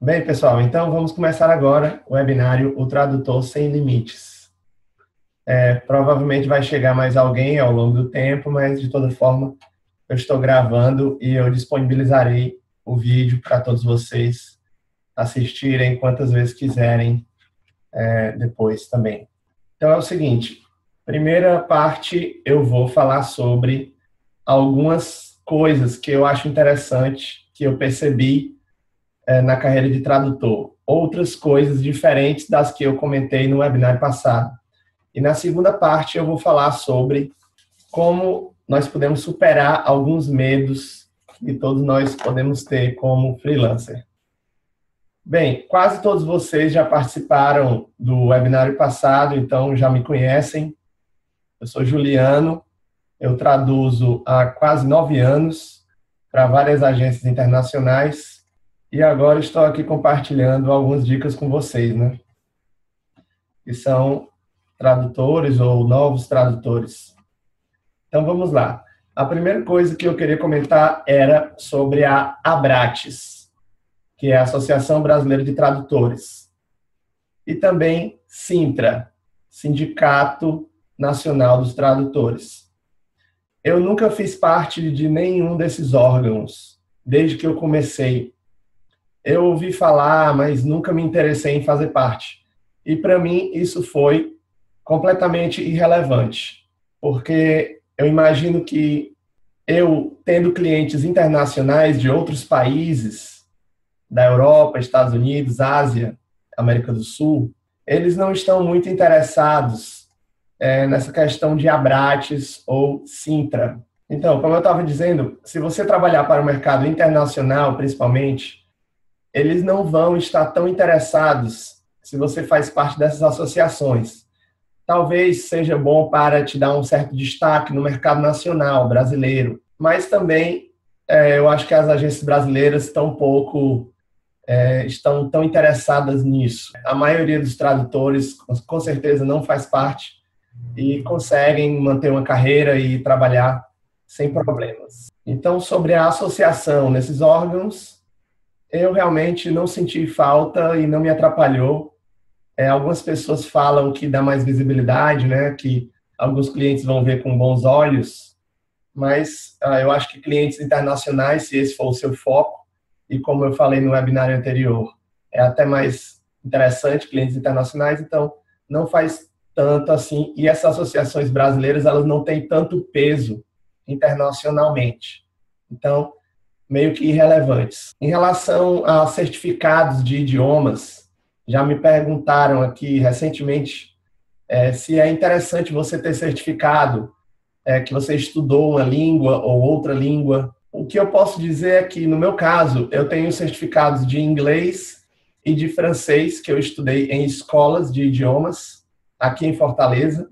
Bem, pessoal, então vamos começar agora o webinário O Tradutor Sem Limites. Provavelmente vai chegar mais alguém ao longo do tempo, mas de toda forma eu estou gravando e eu disponibilizarei o vídeo para todos vocês assistirem quantas vezes quiserem depois também. Então é o seguinte, primeira parte eu vou falar sobre algumas coisas que eu acho interessante, que eu percebi na carreira de tradutor. Outras coisas diferentes das que eu comentei no webinar passado. E na segunda parte eu vou falar sobre como nós podemos superar alguns medos que todos nós podemos ter como freelancer. Bem, quase todos vocês já participaram do webinário passado, então já me conhecem. Eu sou Juliano, eu traduzo há quase 9 anos para várias agências internacionais e agora estou aqui compartilhando algumas dicas com vocês, né? Que são tradutores ou novos tradutores. Então vamos lá. A primeira coisa que eu queria comentar era sobre a Abrates, que é a Associação Brasileira de Tradutores. E também Sintra, Sindicato Nacional dos Tradutores. Eu nunca fiz parte de nenhum desses órgãos, desde que eu comecei. Eu ouvi falar, mas nunca me interessei em fazer parte. E para mim isso foi completamente irrelevante, porque eu imagino que eu, tendo clientes internacionais de outros países, da Europa, Estados Unidos, Ásia, América do Sul, eles não estão muito interessados nessa questão de Abrates ou Sintra. Então, como eu estava dizendo, se você trabalhar para o mercado internacional, principalmente, eles não vão estar tão interessados se você faz parte dessas associações. Talvez seja bom para te dar um certo destaque no mercado nacional brasileiro, mas também eu acho que as agências brasileiras estão tão interessadas nisso. A maioria dos tradutores, com certeza, não faz parte e conseguem manter uma carreira e trabalhar sem problemas. Então, sobre a associação nesses órgãos, eu realmente não senti falta e não me atrapalhou. Algumas pessoas falam que dá mais visibilidade, né, que alguns clientes vão ver com bons olhos, mas eu acho que clientes internacionais, se esse for o seu foco, e como eu falei no webinar anterior, é até mais interessante clientes internacionais, então não faz tanto assim, e essas associações brasileiras, elas não têm tanto peso internacionalmente. Então, meio que irrelevantes. Em relação a certificados de idiomas, já me perguntaram aqui recentemente se é interessante você ter certificado que você estudou uma língua ou outra língua. O que eu posso dizer é que, no meu caso, eu tenho certificados de inglês e de francês, que eu estudei em escolas de idiomas, aqui em Fortaleza.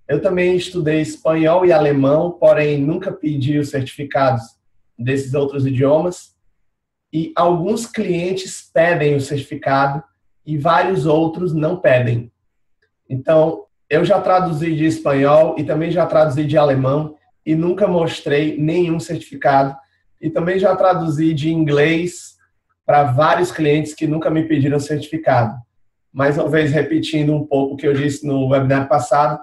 Eu também estudei espanhol e alemão, porém nunca pedi os certificados desses outros idiomas, e alguns clientes pedem o certificado e vários outros não pedem. Então, eu já traduzi de espanhol e também já traduzi de alemão e nunca mostrei nenhum certificado, e também já traduzi de inglês para vários clientes que nunca me pediram certificado. Mais uma vez, repetindo um pouco o que eu disse no webinar passado,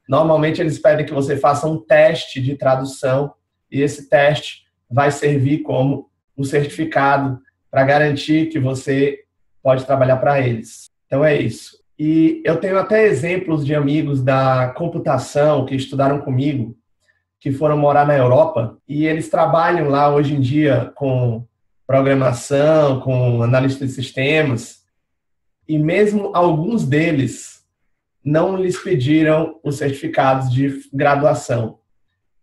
normalmente eles pedem que você faça um teste de tradução, e esse teste vai servir como um certificado para garantir que você pode trabalhar para eles. Então é isso. E eu tenho até exemplos de amigos da computação que estudaram comigo, que foram morar na Europa, e eles trabalham lá hoje em dia com programação, com analista de sistemas, e mesmo alguns deles não lhes pediram os certificados de graduação.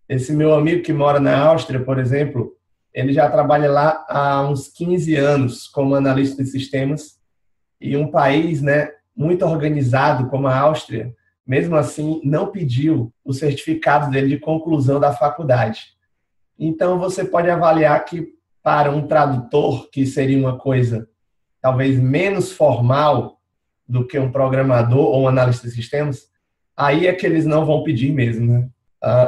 Esse meu amigo que mora na Áustria, por exemplo, ele já trabalha lá há uns 15 anos como analista de sistemas, e um país, né, muito organizado como a Áustria, mesmo assim, não pediu o certificado dele de conclusão da faculdade. Então, você pode avaliar que para um tradutor, que seria uma coisa talvez menos formal do que um programador ou um analista de sistemas, aí é que eles não vão pedir mesmo, né?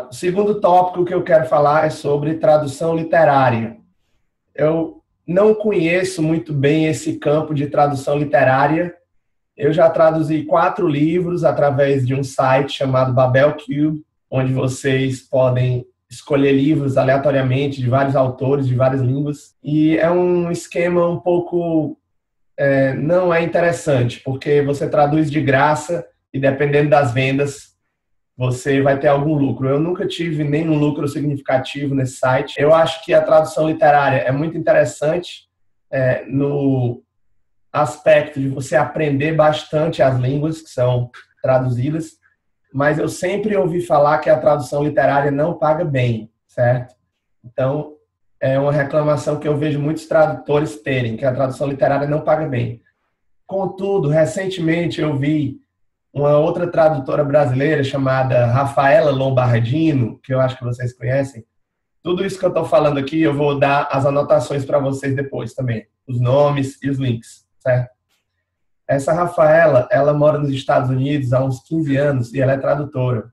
O segundo tópico que eu quero falar é sobre tradução literária. Eu não conheço muito bem esse campo de tradução literária. Eu já traduzi 4 livros através de um site chamado Babel Cube, onde vocês podem escolher livros aleatoriamente de vários autores, de várias línguas. E é um esquema um pouco... não é interessante, porque você traduz de graça e dependendo das vendas, você vai ter algum lucro. Eu nunca tive nenhum lucro significativo nesse site. Eu acho que a tradução literária é muito interessante no aspecto de você aprender bastante as línguas que são traduzidas, mas eu sempre ouvi falar que a tradução literária não paga bem, certo? Então, é uma reclamação que eu vejo muitos tradutores terem, que a tradução literária não paga bem. Contudo, recentemente eu vi uma outra tradutora brasileira chamada Rafaela Lombardino, que eu acho que vocês conhecem. Tudo isso que eu estou falando aqui, eu vou dar as anotações para vocês depois também, os nomes e os links, certo? Essa Rafaela, ela mora nos Estados Unidos há uns 15 anos e ela é tradutora.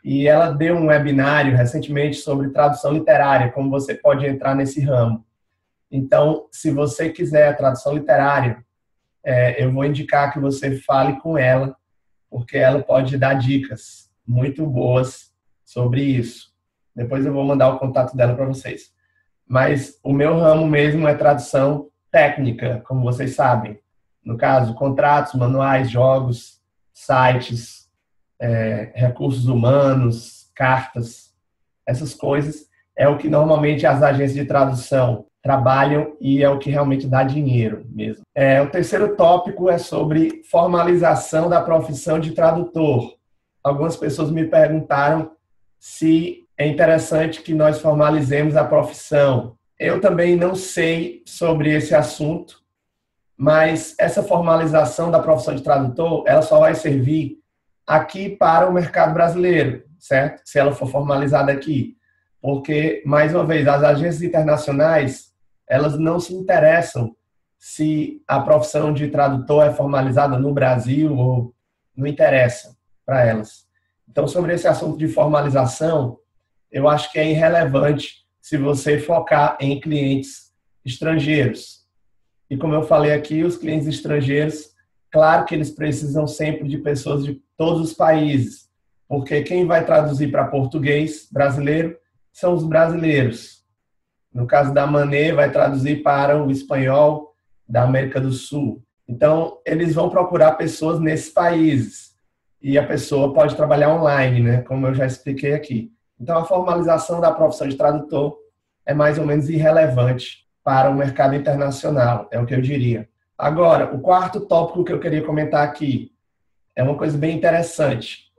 E ela deu um webinário recentemente sobre tradução literária, como você pode entrar nesse ramo. Então, se você quiser a tradução literária, eu vou indicar que você fale com ela, porque ela pode dar dicas muito boas sobre isso. Depois eu vou mandar o contato dela para vocês. Mas o meu ramo mesmo é tradução técnica, como vocês sabem. No caso, contratos, manuais, jogos, sites, recursos humanos, cartas, essas coisas é o que normalmente as agências de tradução trabalham e é o que realmente dá dinheiro mesmo. O terceiro tópico é sobre formalização da profissão de tradutor. Algumas pessoas me perguntaram se é interessante que nós formalizemos a profissão. Eu também não sei sobre esse assunto, mas essa formalização da profissão de tradutor, ela só vai servir aqui para o mercado brasileiro, certo? Se ela for formalizada aqui. Porque, mais uma vez, as agências internacionais, elas não se interessam se a profissão de tradutor é formalizada no Brasil ou não interessa para elas. Então, sobre esse assunto de formalização, eu acho que é irrelevante se você focar em clientes estrangeiros. E como eu falei aqui, os clientes estrangeiros, claro que eles precisam sempre de pessoas de todos os países, porque quem vai traduzir para português brasileiro são os brasileiros. No caso da Manet, vai traduzir para o espanhol da América do Sul. Então, eles vão procurar pessoas nesses países. E a pessoa pode trabalhar online, né? Como eu já expliquei aqui. Então, a formalização da profissão de tradutor é mais ou menos irrelevante para o mercado internacional, é o que eu diria. Agora, o quarto tópico que eu queria comentar aqui é uma coisa bem interessante.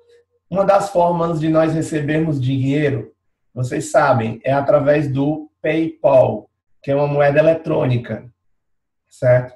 Uma das formas de nós recebermos dinheiro, vocês sabem, é através do PayPal, que é uma moeda eletrônica, certo?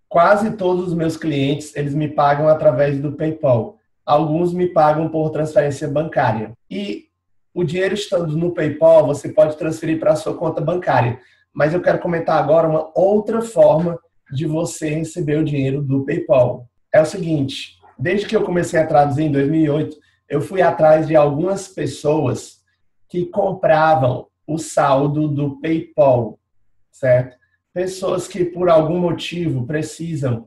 Quase todos os meus clientes, eles me pagam através do PayPal. Alguns me pagam por transferência bancária. E o dinheiro estando no PayPal, você pode transferir para a sua conta bancária. Mas eu quero comentar agora uma outra forma de você receber o dinheiro do PayPal. É o seguinte, desde que eu comecei a traduzir em 2008, eu fui atrás de algumas pessoas que compravam o saldo do PayPal, certo? Pessoas que, por algum motivo, precisam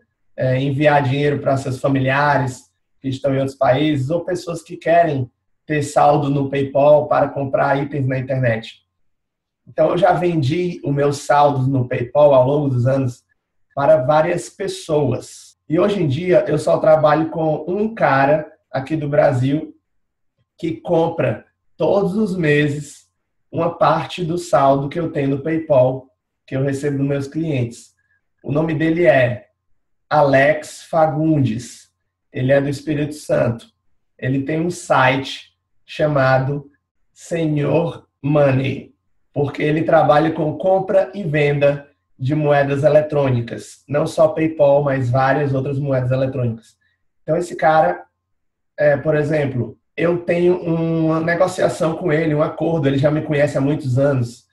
enviar dinheiro para seus familiares que estão em outros países, ou pessoas que querem ter saldo no PayPal para comprar itens na internet. Então, eu já vendi os meus saldos no PayPal ao longo dos anos para várias pessoas. E hoje em dia, eu só trabalho com um cara aqui do Brasil que compra todos os meses uma parte do saldo que eu tenho no PayPal, que eu recebo dos meus clientes. O nome dele é Alex Fagundes. Ele é do Espírito Santo. Ele tem um site chamado Senhor Money, porque ele trabalha com compra e venda de moedas eletrônicas. Não só PayPal, mas várias outras moedas eletrônicas. Então, esse cara, por exemplo, eu tenho uma negociação com ele, um acordo, ele já me conhece há muitos anos.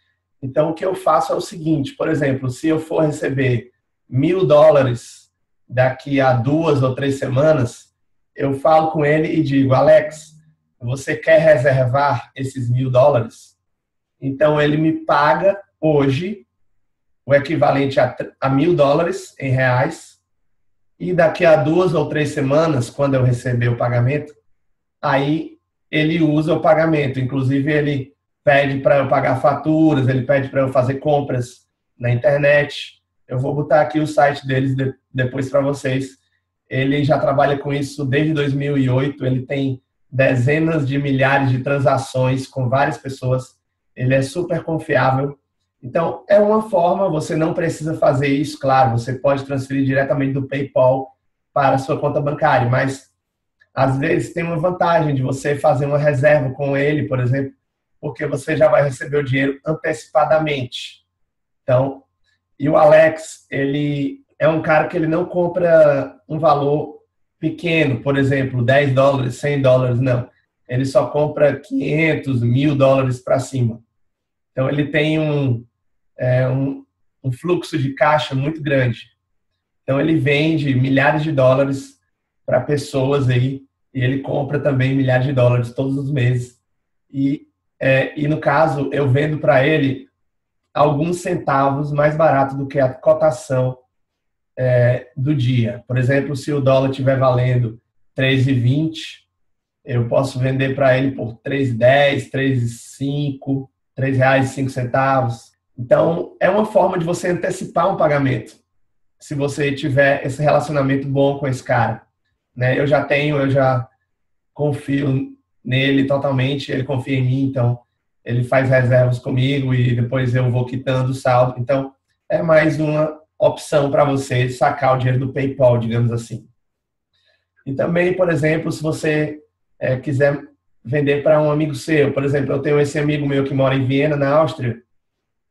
Então, o que eu faço é o seguinte, por exemplo, se eu for receber $1.000 daqui a 2 ou 3 semanas, eu falo com ele e digo, Alex, você quer reservar esses $1.000? Então, ele me paga hoje o equivalente a $1.000 em reais, e daqui a 2 ou 3 semanas, quando eu receber o pagamento, aí ele usa o pagamento. Inclusive, ele pede para eu pagar faturas, ele pede para eu fazer compras na internet. Eu vou botar aqui o site deles depois para vocês. Ele já trabalha com isso desde 2008, ele tem dezenas de milhares de transações com várias pessoas, ele é super confiável. Então, é uma forma, você não precisa fazer isso, claro, você pode transferir diretamente do PayPal para a sua conta bancária, mas às vezes tem uma vantagem de você fazer uma reserva com ele, por exemplo, porque você já vai receber o dinheiro antecipadamente. Então, e o Alex, ele é um cara que ele não compra um valor pequeno, por exemplo, $10, $100, não. Ele só compra 500, $1.000 para cima. Então, ele tem um fluxo de caixa muito grande. Então, ele vende milhares de dólares para pessoas aí, e ele compra também milhares de dólares todos os meses. E no caso, eu vendo para ele alguns centavos mais barato do que a cotação do dia. Por exemplo, se o dólar estiver valendo 3,20, eu posso vender para ele por 3,10, 3,05, R$3,05. Então, é uma forma de você antecipar um pagamento, se você tiver esse relacionamento bom com esse cara. Né? Eu já confio nele totalmente, ele confia em mim, então ele faz reservas comigo e depois eu vou quitando o saldo. Então, é mais uma opção para você sacar o dinheiro do PayPal, digamos assim. E também, por exemplo, se você quiser vender para um amigo seu, por exemplo, eu tenho esse amigo meu que mora em Viena, na Áustria,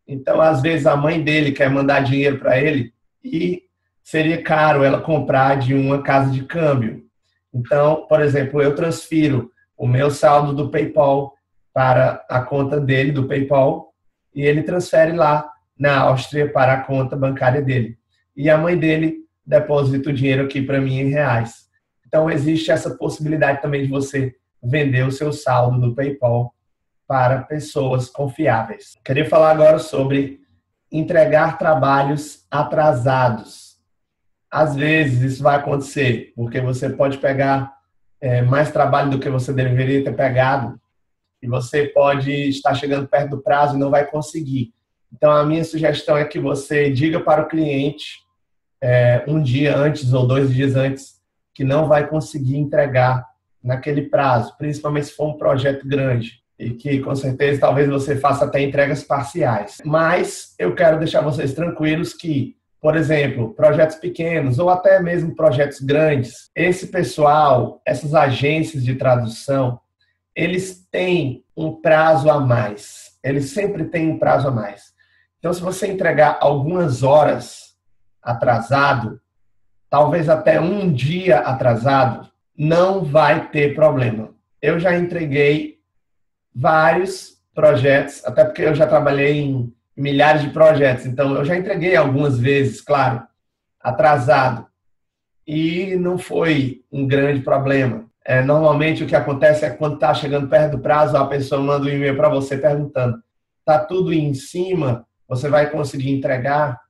então, às vezes, a mãe dele quer mandar dinheiro para ele e seria caro ela comprar de uma casa de câmbio. Então, por exemplo, eu transfiro o meu saldo do PayPal para a conta dele, do PayPal, e ele transfere lá na Áustria para a conta bancária dele. E a mãe dele deposita o dinheiro aqui para mim em reais. Então, existe essa possibilidade também de você vender o seu saldo do PayPal para pessoas confiáveis. Queria falar agora sobre entregar trabalhos atrasados. Às vezes isso vai acontecer, porque você pode pegar mais trabalho do que você deveria ter pegado, e você pode estar chegando perto do prazo e não vai conseguir. Então, a minha sugestão é que você diga para o cliente um dia antes ou 2 dias antes que não vai conseguir entregar naquele prazo, principalmente se for um projeto grande. E que, com certeza, talvez você faça até entregas parciais. Mas eu quero deixar vocês tranquilos que, por exemplo, projetos pequenos ou até mesmo projetos grandes, esse pessoal, essas agências de tradução, eles têm um prazo a mais. Eles sempre têm um prazo a mais. Então, se você entregar algumas horas atrasado, talvez até um dia atrasado, não vai ter problema. Eu já entreguei vários projetos, até porque eu já trabalhei em milhares de projetos, então eu já entreguei algumas vezes, claro, atrasado, e não foi um grande problema. Normalmente o que acontece é que quando está chegando perto do prazo, a pessoa manda um e-mail para você perguntando: está tudo em cima? Você vai conseguir entregar?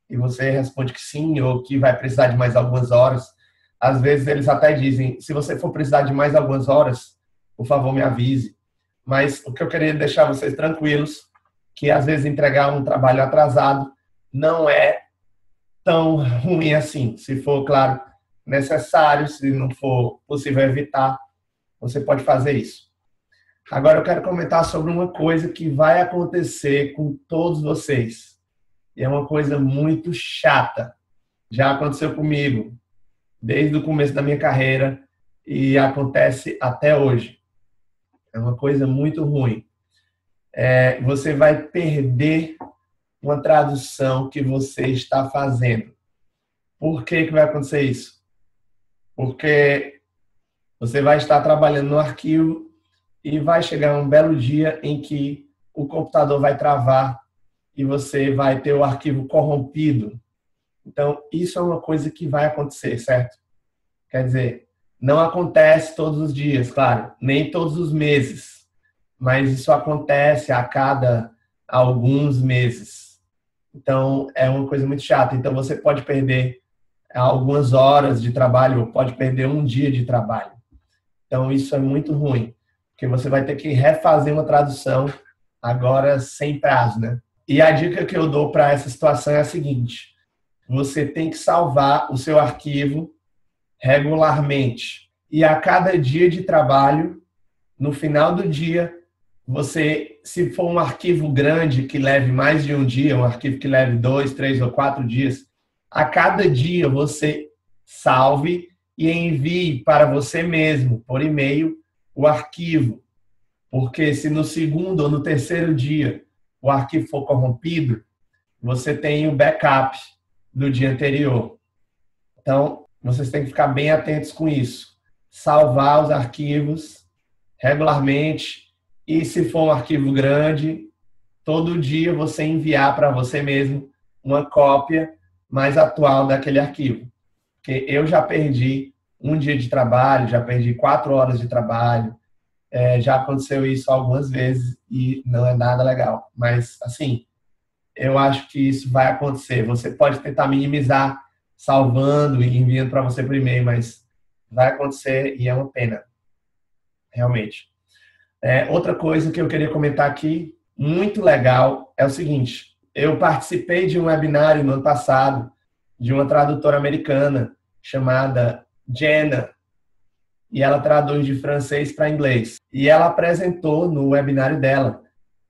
E você responde que sim, ou que vai precisar de mais algumas horas. Às vezes eles até dizem: se você for precisar de mais algumas horas, por favor, me avise. Mas o que eu queria deixar vocês tranquilos, que às vezes entregar um trabalho atrasado não é tão ruim assim. Se for, claro, necessário, se não for possível evitar, você pode fazer isso. Agora eu quero comentar sobre uma coisa que vai acontecer com todos vocês. E é uma coisa muito chata. Já aconteceu comigo desde o começo da minha carreira e acontece até hoje. É uma coisa muito ruim. Você vai perder uma tradução que você está fazendo. Por que vai acontecer isso? Porque você vai estar trabalhando no arquivo e vai chegar um belo dia em que o computador vai travar e você vai ter o arquivo corrompido. Então, isso é uma coisa que vai acontecer, certo? Quer dizer, não acontece todos os dias, claro, nem todos os meses, mas isso acontece a cada alguns meses. Então, é uma coisa muito chata. Então, você pode perder algumas horas de trabalho ou pode perder um dia de trabalho. Então, isso é muito ruim, porque você vai ter que refazer uma tradução agora sem prazo, né? E a dica que eu dou para essa situação é a seguinte: você tem que salvar o seu arquivo regularmente. E a cada dia de trabalho, no final do dia, você, se for um arquivo grande que leve mais de um dia, um arquivo que leve 2, 3 ou 4 dias, a cada dia você salve e envie para você mesmo, por e-mail, o arquivo. Porque se no segundo ou no terceiro dia o arquivo for corrompido, você tem o backup do dia anterior. Então, vocês têm que ficar bem atentos com isso. Salvar os arquivos regularmente e, se for um arquivo grande, todo dia você enviar para você mesmo uma cópia mais atual daquele arquivo. Porque eu já perdi um dia de trabalho, já perdi 4 horas de trabalho, já aconteceu isso algumas vezes e não é nada legal. Mas, assim, eu acho que isso vai acontecer. Você pode tentar minimizar salvando e enviando para você por e-mail, mas vai acontecer e é uma pena, realmente. Outra coisa que eu queria comentar aqui, muito legal, é o seguinte: eu participei de um webinário no ano passado de uma tradutora americana chamada Jenna, e ela traduz de francês para inglês. E ela apresentou no webinário dela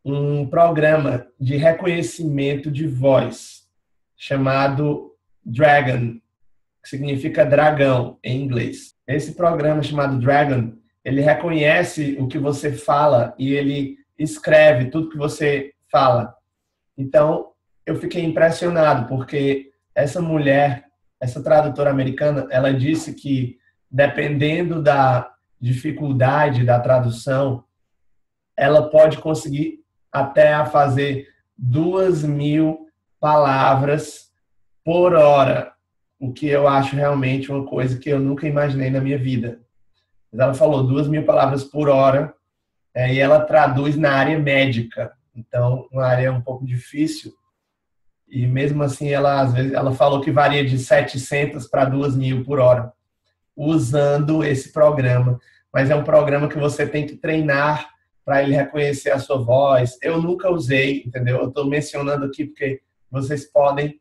um programa de reconhecimento de voz chamado Dragon, que significa dragão em inglês. Esse programa chamado Dragon, ele reconhece o que você fala e ele escreve tudo que você fala. Então, eu fiquei impressionado, porque essa mulher, essa tradutora americana, ela disse que, dependendo da dificuldade da tradução, ela pode conseguir até a fazer 2.000 palavras por hora, o que eu acho realmente uma coisa que eu nunca imaginei na minha vida. Mas ela falou 2.000 palavras por hora, e ela traduz na área médica, então uma área um pouco difícil, e mesmo assim ela, às vezes, ela falou que varia de 700 para 2.000 por hora, usando esse programa. Mas é um programa que você tem que treinar para ele reconhecer a sua voz. Eu nunca usei, entendeu? Eu estou mencionando aqui porque vocês podem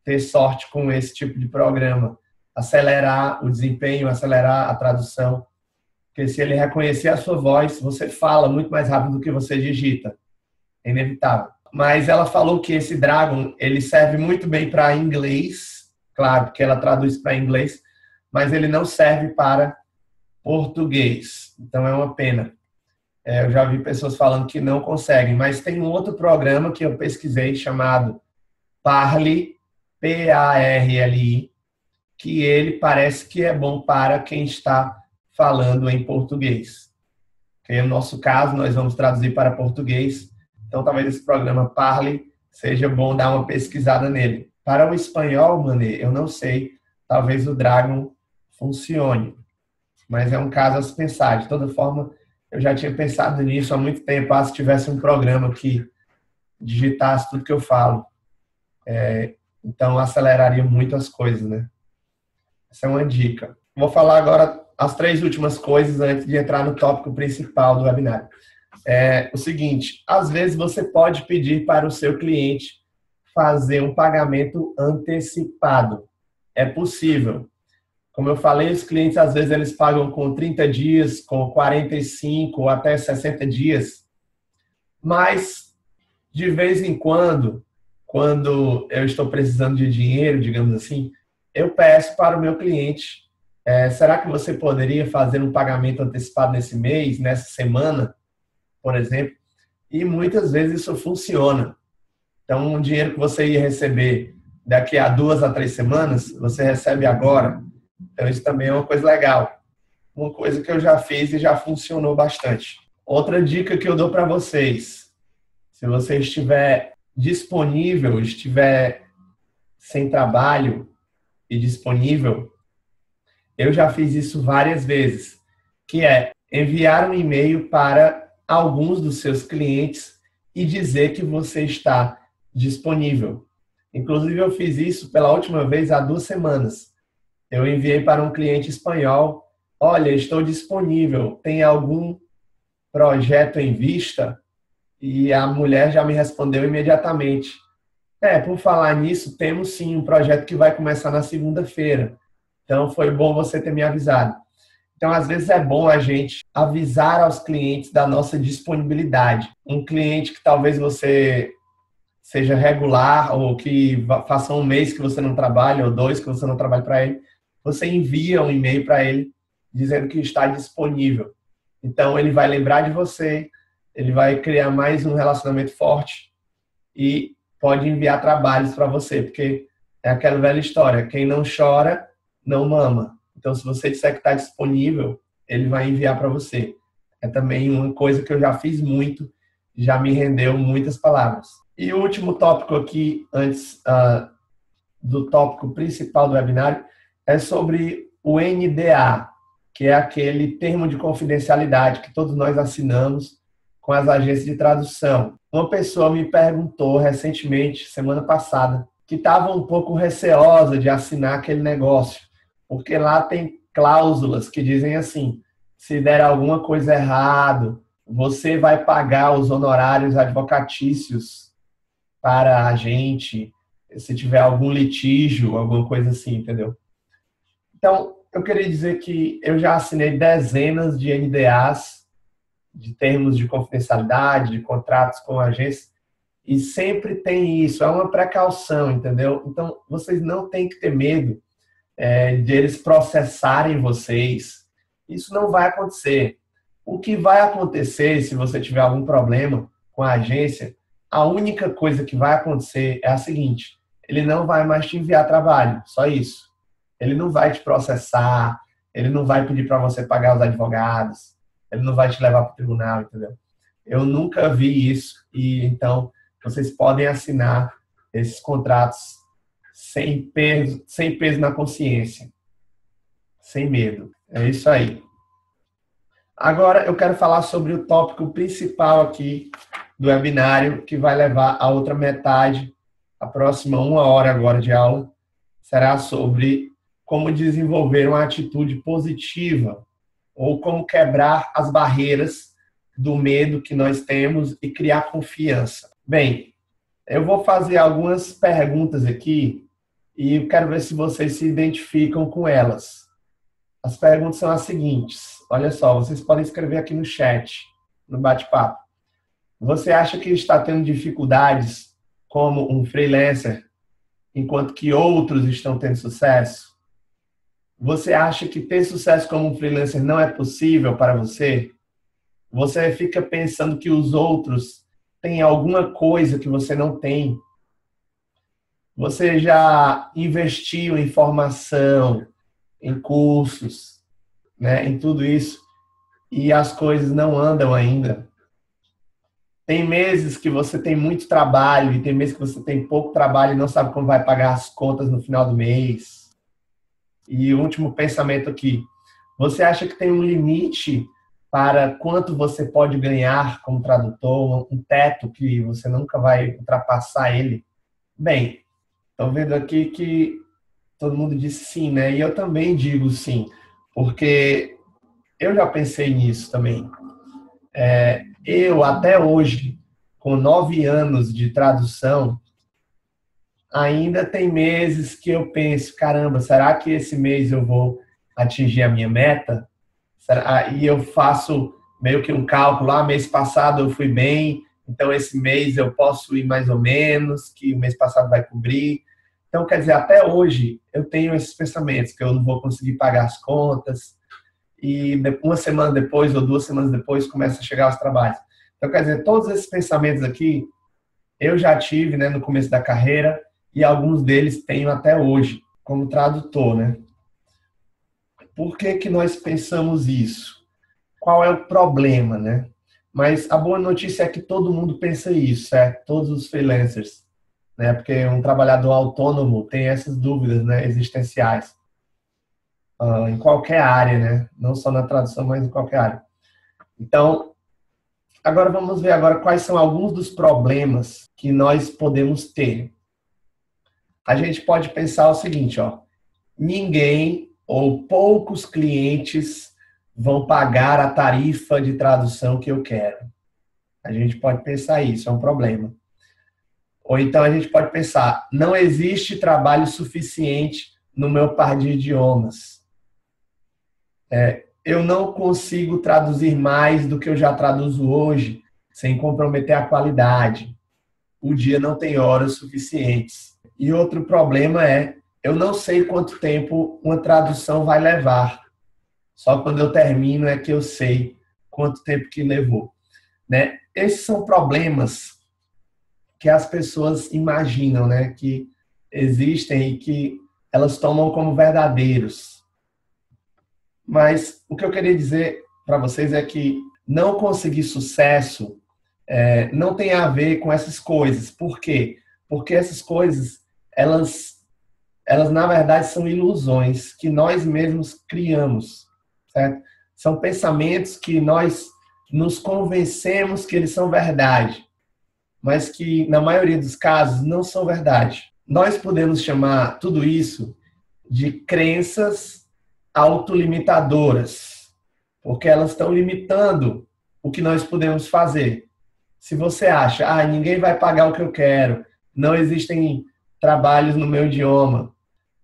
ter sorte com esse tipo de programa. Acelerar o desempenho, acelerar a tradução. Porque se ele reconhecer a sua voz, você fala muito mais rápido do que você digita. É inevitável. Mas ela falou que esse Dragon, ele serve muito bem para inglês, claro, porque ela traduz para inglês, mas ele não serve para português. Então é uma pena. Eu já vi pessoas falando que não conseguem, mas tem um outro programa que eu pesquisei chamado Parli, P-A-R-L-I, que ele parece que é bom para quem está falando em português. Okay? No nosso caso, nós vamos traduzir para português, então talvez esse programa Parli seja bom dar uma pesquisada nele. Para o espanhol, Manê, eu não sei, talvez o Dragon funcione, mas é um caso a se pensar. De toda forma, eu já tinha pensado nisso há muito tempo, se tivesse um programa que digitasse tudo que eu falo. Então, aceleraria muito as coisas, né? Essa é uma dica. Vou falar agora as 3 últimas coisas antes de entrar no tópico principal do webinário. O seguinte: às vezes você pode pedir para o seu cliente fazer um pagamento antecipado. É possível. Como eu falei, os clientes, às vezes, eles pagam com 30 dias, com 45 ou até 60 dias. Mas, de vez em quando eu estou precisando de dinheiro, digamos assim, eu peço para o meu cliente, será que você poderia fazer um pagamento antecipado nesse mês, nessa semana, por exemplo? E muitas vezes isso funciona. Então, um dinheiro que você ia receber daqui a 2 a 3 semanas, você recebe agora. Então, isso também é uma coisa legal. Uma coisa que eu já fiz e já funcionou bastante. Outra dica que eu dou para vocês: se você estiver disponível, estiver sem trabalho e disponível, eu já fiz isso várias vezes, que é enviar um e-mail para alguns dos seus clientes e dizer que você está disponível. Inclusive, eu fiz isso pela última vez há 2 semanas. Eu enviei para um cliente espanhol: olha, estou disponível, tem algum projeto em vista? E a mulher já me respondeu imediatamente: por falar nisso, temos sim um projeto que vai começar na segunda-feira. Então, foi bom você ter me avisado. Então, às vezes é bom a gente avisar aos clientes da nossa disponibilidade. Um cliente que talvez você seja regular ou que faça um mês que você não trabalha ou 2 que você não trabalha para ele, você envia um e-mail para ele dizendo que está disponível. Então, ele vai lembrar de você, ele vai criar mais um relacionamento forte e pode enviar trabalhos para você, porque é aquela velha história: quem não chora, não mama. Então, se você disser que está disponível, ele vai enviar para você. É também uma coisa que eu já fiz muito, já me rendeu muitas palavras. E o último tópico aqui, antes do tópico principal do webinário, é sobre o NDA, que é aquele termo de confidencialidade que todos nós assinamos com as agências de tradução. Uma pessoa me perguntou recentemente, semana passada, que estava um pouco receosa de assinar aquele negócio, porque lá tem cláusulas que dizem assim: se der alguma coisa errado, você vai pagar os honorários advocatícios para a gente, se tiver algum litígio, alguma coisa assim, entendeu? Então, eu queria dizer que eu já assinei dezenas de NDAs, de termos de confidencialidade, de contratos com agências, e sempre tem isso, é uma precaução, entendeu? Então, vocês não têm que ter medo de eles processarem vocês. Isso não vai acontecer. O que vai acontecer, se você tiver algum problema com a agência, a única coisa que vai acontecer é a seguinte: ele não vai mais te enviar trabalho, só isso. Ele não vai te processar, ele não vai pedir para você pagar os advogados, ele não vai te levar para o tribunal, entendeu? Eu nunca vi isso, e então vocês podem assinar esses contratos sem peso na consciência, sem medo. É isso aí. Agora eu quero falar sobre o tópico principal aqui do webinário, que vai levar a outra metade, a próxima 1 hora agora de aula, será sobre como desenvolver uma atitude positiva ou como quebrar as barreiras do medo que nós temos e criar confiança. Bem, eu vou fazer algumas perguntas aqui e eu quero ver se vocês se identificam com elas. As perguntas são as seguintes. Olha só, vocês podem escrever aqui no chat, no bate-papo. Você acha que está tendo dificuldades como um freelancer, enquanto que outros estão tendo sucesso? Você acha que ter sucesso como um freelancer não é possível para você? Você fica pensando que os outros têm alguma coisa que você não tem? Você já investiu em formação, em cursos, né, em tudo isso, e as coisas não andam ainda? Tem meses que você tem muito trabalho e tem meses que você tem pouco trabalho e não sabe como vai pagar as contas no final do mês. E o último pensamento aqui: você acha que tem um limite para quanto você pode ganhar como tradutor, um teto que você nunca vai ultrapassar ele? Bem, estão vendo aqui que todo mundo disse sim, né? E eu também digo sim, porque eu já pensei nisso também. Eu, até hoje, com 9 anos de tradução, ainda tem meses que eu penso: caramba, será que esse mês eu vou atingir a minha meta? E eu faço meio que um cálculo: mês passado eu fui bem, então esse mês eu posso ir mais ou menos, que o mês passado vai cobrir. Então, quer dizer, até hoje eu tenho esses pensamentos que eu não vou conseguir pagar as contas, e uma semana depois ou 2 semanas depois começa a chegar os trabalhos. Então, quer dizer, todos esses pensamentos aqui eu já tive, né, no começo da carreira, e alguns deles tenho até hoje, como tradutor, né? Por que que nós pensamos isso? Qual é o problema, né? Mas a boa notícia é que todo mundo pensa isso, todos os freelancers, né? Porque um trabalhador autônomo tem essas dúvidas, né, existenciais, em qualquer área, né? Não só na tradução, mas em qualquer área. Então, agora vamos ver quais são alguns dos problemas que nós podemos ter. a gente pode pensar o seguinte, ó, ninguém ou poucos clientes vão pagar a tarifa de tradução que eu quero. A gente pode pensar isso, é um problema. Ou então a gente pode pensar, não existe trabalho suficiente no meu par de idiomas. Eu não consigo traduzir mais do que eu já traduzo hoje, sem comprometer a qualidade. O dia não tem horas suficientes. E outro problema eu não sei quanto tempo uma tradução vai levar. Só quando eu termino é que eu sei quanto tempo que levou. Né? Esses são problemas que as pessoas imaginam, né? Que existem e que elas tomam como verdadeiros. Mas o que eu queria dizer para vocês é que não conseguir sucesso não tem a ver com essas coisas. Por quê? Porque essas coisas, elas na verdade são ilusões que nós mesmos criamos, certo? São pensamentos que nós nos convencemos que eles são verdade, mas que na maioria dos casos não são verdade. Nós podemos chamar tudo isso de crenças autolimitadoras, porque elas estão limitando o que nós podemos fazer. Se você acha, ninguém vai pagar o que eu quero, não existem trabalhos no meu idioma,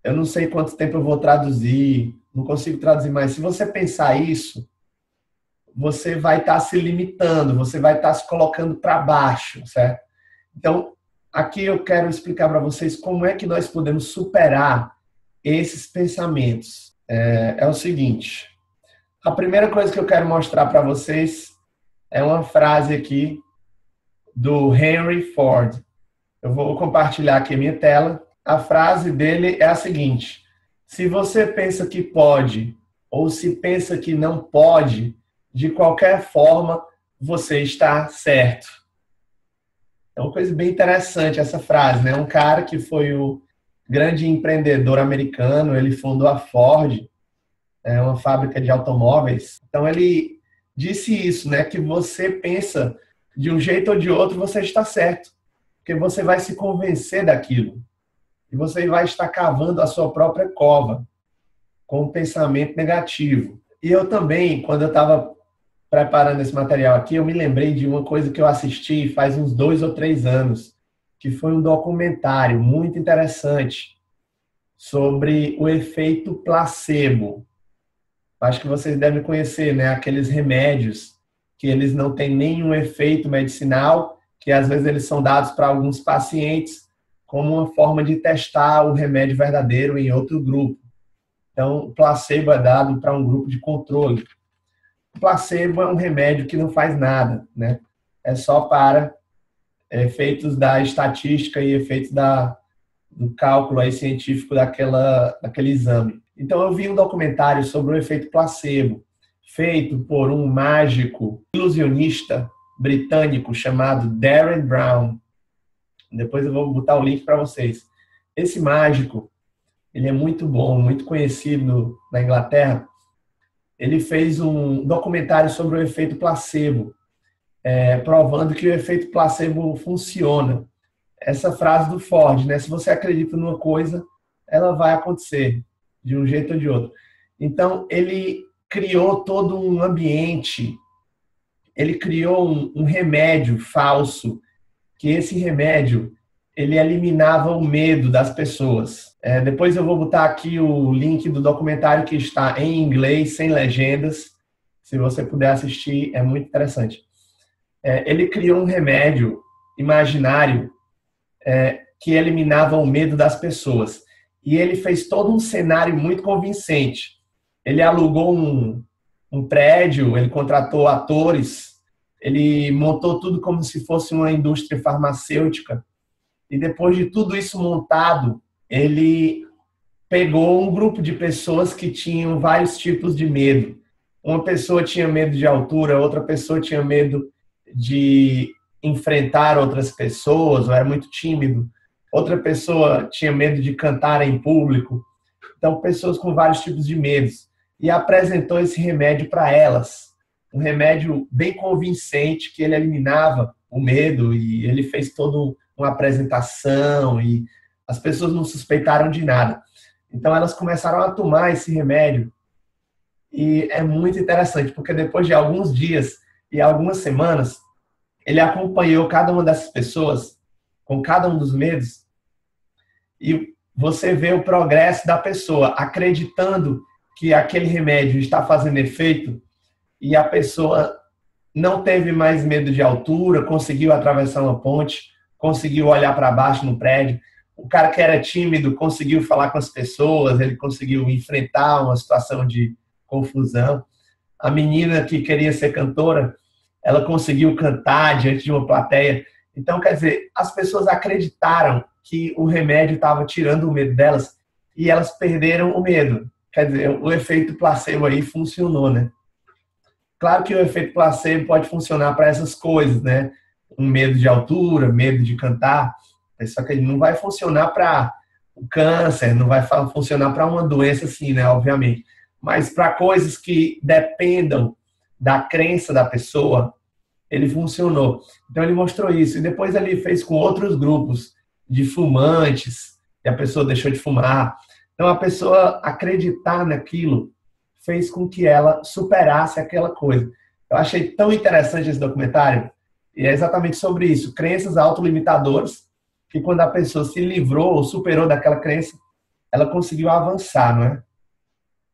eu não sei quanto tempo eu vou traduzir, não consigo traduzir mais. Se você pensar isso, você vai estar se limitando, você vai estar se colocando para baixo, certo? Então, aqui eu quero explicar para vocês como é que nós podemos superar esses pensamentos. É o seguinte, a primeira coisa que eu quero mostrar para vocês é uma frase aqui do Henry Ford. Eu vou compartilhar aqui a minha tela. A frase dele é a seguinte: se você pensa que pode ou se pensa que não pode, de qualquer forma, você está certo. É uma coisa bem interessante essa frase, né? Um cara que foi o grande empreendedor americano, ele fundou a Ford, uma fábrica de automóveis. Então ele disse isso, né? Que você pensa de um jeito ou de outro, você está certo. Porque você vai se convencer daquilo. E você vai estar cavando a sua própria cova com um pensamento negativo. E eu também, quando eu estava preparando esse material aqui, eu me lembrei de uma coisa que eu assisti faz uns 2 ou 3 anos, que foi um documentário muito interessante sobre o efeito placebo. Acho que vocês devem conhecer, né? Aqueles remédios que eles não têm nenhum efeito medicinal, que às vezes eles são dados para alguns pacientes como uma forma de testar o remédio verdadeiro em outro grupo. Então, o placebo é dado para um grupo de controle. O placebo é um remédio que não faz nada, né? É só para efeitos da estatística e efeitos do cálculo aí científico daquele exame. Então, eu vi um documentário sobre o efeito placebo, feito por um mágico ilusionista britânico chamado Darren Brown. Depois eu vou botar o link para vocês. Esse mágico, ele é muito bom, muito conhecido na Inglaterra. Ele fez um documentário sobre o efeito placebo, provando que o efeito placebo funciona. Essa frase do Ford, né? Se você acredita numa coisa, ela vai acontecer, de um jeito ou de outro. Então, ele criou todo um ambiente, ele criou um remédio falso, que esse remédio, ele eliminava o medo das pessoas. Depois eu vou botar aqui o link do documentário que está em inglês, sem legendas. Se você puder assistir, é muito interessante. Ele criou um remédio imaginário que eliminava o medo das pessoas. E ele fez todo um cenário muito convincente. Ele alugou um prédio, ele contratou atores, ele montou tudo como se fosse uma indústria farmacêutica. E depois de tudo isso montado, ele pegou um grupo de pessoas que tinham vários tipos de medo. Uma pessoa tinha medo de altura, outra pessoa tinha medo de enfrentar outras pessoas, ou era muito tímido. Outra pessoa tinha medo de cantar em público. Então, pessoas com vários tipos de medos. E apresentou esse remédio para elas. Um remédio bem convincente, que ele eliminava o medo, e ele fez toda uma apresentação e As pessoas não suspeitaram de nada. Então elas começaram a tomar esse remédio e é muito interessante, porque depois de alguns dias e algumas semanas, ele acompanhou cada uma dessas pessoas com cada um dos medos e você vê o progresso da pessoa acreditando que aquele remédio está fazendo efeito e a pessoa não teve mais medo de altura, conseguiu atravessar uma ponte, conseguiu olhar para baixo no prédio. O cara que era tímido conseguiu falar com as pessoas, ele conseguiu enfrentar uma situação de confusão. A menina que queria ser cantora, ela conseguiu cantar diante de uma plateia. Então, quer dizer, as pessoas acreditaram que o remédio estava tirando o medo delas e elas perderam o medo. Quer dizer, o efeito placebo aí funcionou, né? Claro que o efeito placebo pode funcionar para essas coisas, né? Um medo de altura, medo de cantar, só que ele não vai funcionar para o câncer, não vai funcionar para uma doença assim, né? Obviamente. Mas para coisas que dependam da crença da pessoa, ele funcionou. Então ele mostrou isso. E depois ele fez com outros grupos de fumantes, e a pessoa deixou de fumar. Então a pessoa acreditar naquilo fez com que ela superasse aquela coisa. Eu achei tão interessante esse documentário, e é exatamente sobre isso. Crenças autolimitadoras, que quando a pessoa se livrou ou superou daquela crença, ela conseguiu avançar, não é?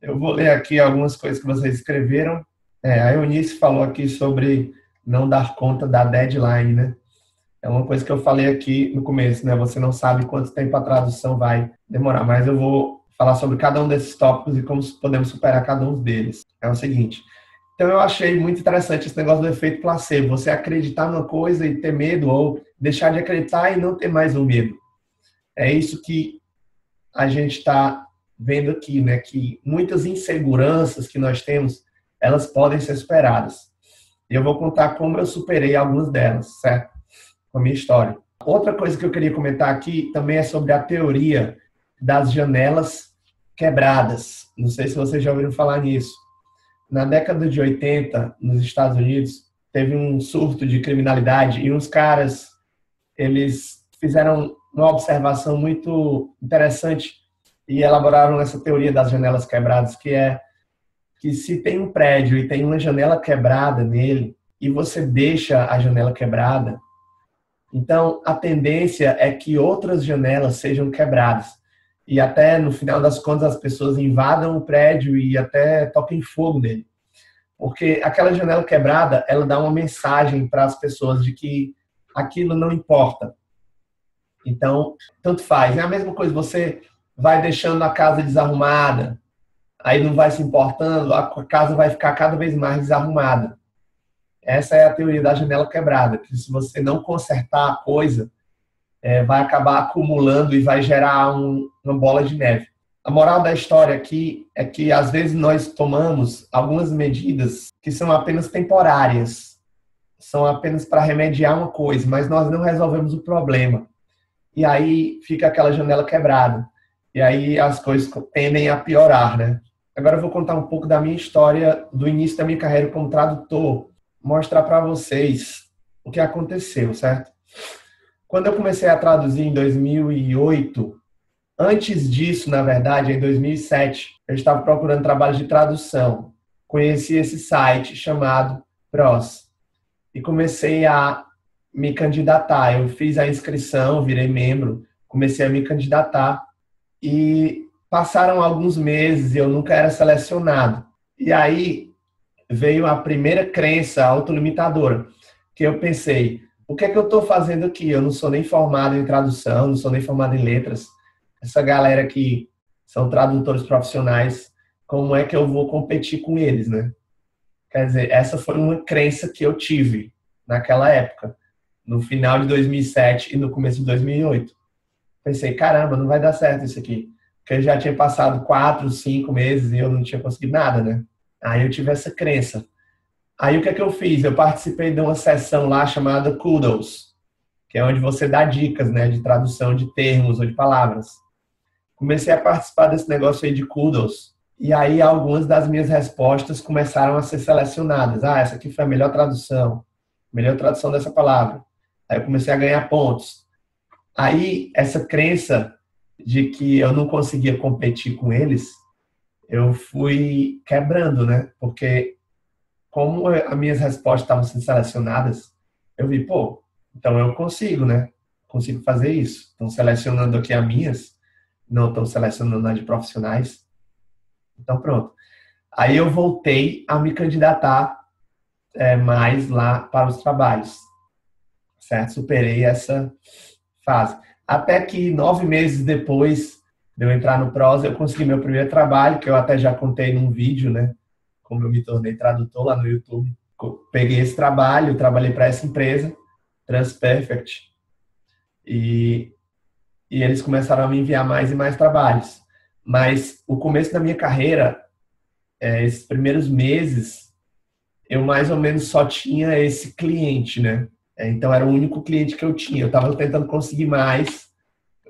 Eu vou ler aqui algumas coisas que vocês escreveram. A Eunice falou aqui sobre não dar conta da deadline, né? É uma coisa que eu falei aqui no começo, né? Você não sabe quanto tempo a tradução vai demorar, mas eu vou falar sobre cada um desses tópicos e como podemos superar cada um deles. É o seguinte. Então eu achei muito interessante esse negócio do efeito placebo. Você acreditar numa coisa e ter medo, ou deixar de acreditar e não ter mais o medo. É isso que a gente está vendo aqui, né? Que muitas inseguranças que nós temos, elas podem ser superadas. E eu vou contar como eu superei algumas delas, certo? Com a minha história. Outra coisa que eu queria comentar aqui também é sobre a teoria das janelas quebradas. Não sei se vocês já ouviram falar nisso. Na década de 80, nos Estados Unidos, teve um surto de criminalidade e uns caras, eles fizeram uma observação muito interessante e elaboraram essa teoria das janelas quebradas, que é que se tem um prédio e tem uma janela quebrada nele e você deixa a janela quebrada, então a tendência é que outras janelas sejam quebradas. E até, no final das contas, as pessoas invadam o prédio e até toquem fogo nele. Porque aquela janela quebrada, ela dá uma mensagem para as pessoas de que aquilo não importa. Então, tanto faz. É a mesma coisa, você vai deixando a casa desarrumada, aí não vai se importando, a casa vai ficar cada vez mais desarrumada. Essa é a teoria da janela quebrada, que se você não consertar a coisa, vai acabar acumulando e vai gerar uma bola de neve. A moral da história aqui é que, às vezes, nós tomamos algumas medidas que são apenas temporárias, são apenas para remediar uma coisa, mas nós não resolvemos o problema. E aí fica aquela janela quebrada. E aí as coisas tendem a piorar, né? Agora eu vou contar um pouco da minha história, do início da minha carreira como tradutor, mostrar para vocês o que aconteceu, certo? Quando eu comecei a traduzir em 2008, antes disso, na verdade, em 2007, eu estava procurando trabalho de tradução. Conheci esse site chamado PROS e comecei a me candidatar. Eu fiz a inscrição, virei membro, comecei a me candidatar e passaram alguns meses e eu nunca era selecionado. E aí veio a primeira crença autolimitadora, que eu pensei, o que é que eu estou fazendo aqui? Eu não sou nem formado em tradução, não sou nem formado em letras. Essa galera que são tradutores profissionais, como é que eu vou competir com eles, né? Quer dizer, essa foi uma crença que eu tive naquela época, no final de 2007 e no começo de 2008. Pensei, caramba, não vai dar certo isso aqui. Porque eu já tinha passado 4, 5 meses e eu não tinha conseguido nada, né? Aí eu tive essa crença. Aí o que é que eu fiz? Eu participei de uma sessão lá chamada Kudos, que é onde você dá dicas, né, de tradução de termos ou de palavras. Comecei a participar desse negócio aí de Kudos. E aí algumas das minhas respostas começaram a ser selecionadas. Ah, essa aqui foi a melhor tradução dessa palavra. Aí eu comecei a ganhar pontos. Aí essa crença de que eu não conseguia competir com eles, eu fui quebrando, né? Porque como as minhas respostas estavam sendo selecionadas, eu vi, pô, então eu consigo, né? Consigo fazer isso. Estão selecionando aqui as minhas, não estão selecionando as de profissionais. Então pronto. Aí eu voltei a me candidatar mais lá para os trabalhos, certo? Superei essa fase. Até que 9 meses depois de eu entrar no Prosa, eu consegui meu primeiro trabalho, que eu até já contei num vídeo, né? Como eu me tornei tradutor lá no YouTube. Peguei esse trabalho, trabalhei para essa empresa, Transperfect, e eles começaram a me enviar mais e mais trabalhos. Mas o começo da minha carreira, esses primeiros meses, eu mais ou menos só tinha esse cliente, né? Então era o único cliente que eu tinha. Eu estava tentando conseguir mais,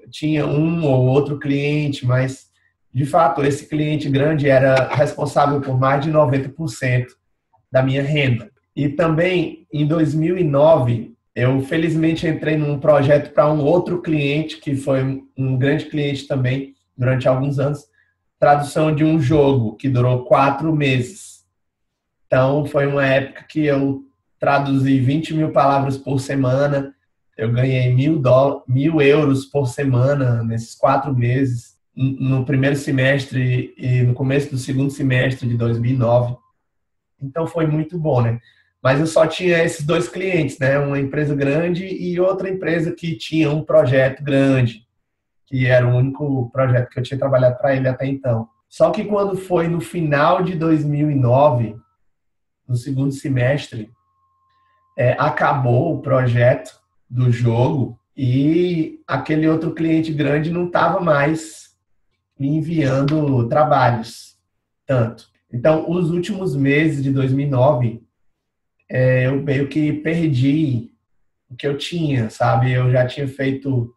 tinha um ou outro cliente, mas de fato esse cliente grande era responsável por mais de 90% da minha renda. E também em 2009 eu felizmente entrei num projeto para um outro cliente que foi um grande cliente também durante alguns anos, tradução de um jogo que durou 4 meses. Então foi uma época que eu traduzi 20 mil palavras por semana. Eu ganhei €1.000 por semana nesses 4 meses, no primeiro semestre e no começo do segundo semestre de 2009. Então foi muito bom, né? Mas eu só tinha esses 2 clientes, né? Uma empresa grande e outra empresa que tinha um projeto grande, que era o único projeto que eu tinha trabalhado para ele até então. Só que quando foi no final de 2009, no segundo semestre, acabou o projeto do jogo e aquele outro cliente grande não estava mais me enviando trabalhos tanto. Então, os últimos meses de 2009, eu meio que perdi o que eu tinha, sabe? Eu já tinha feito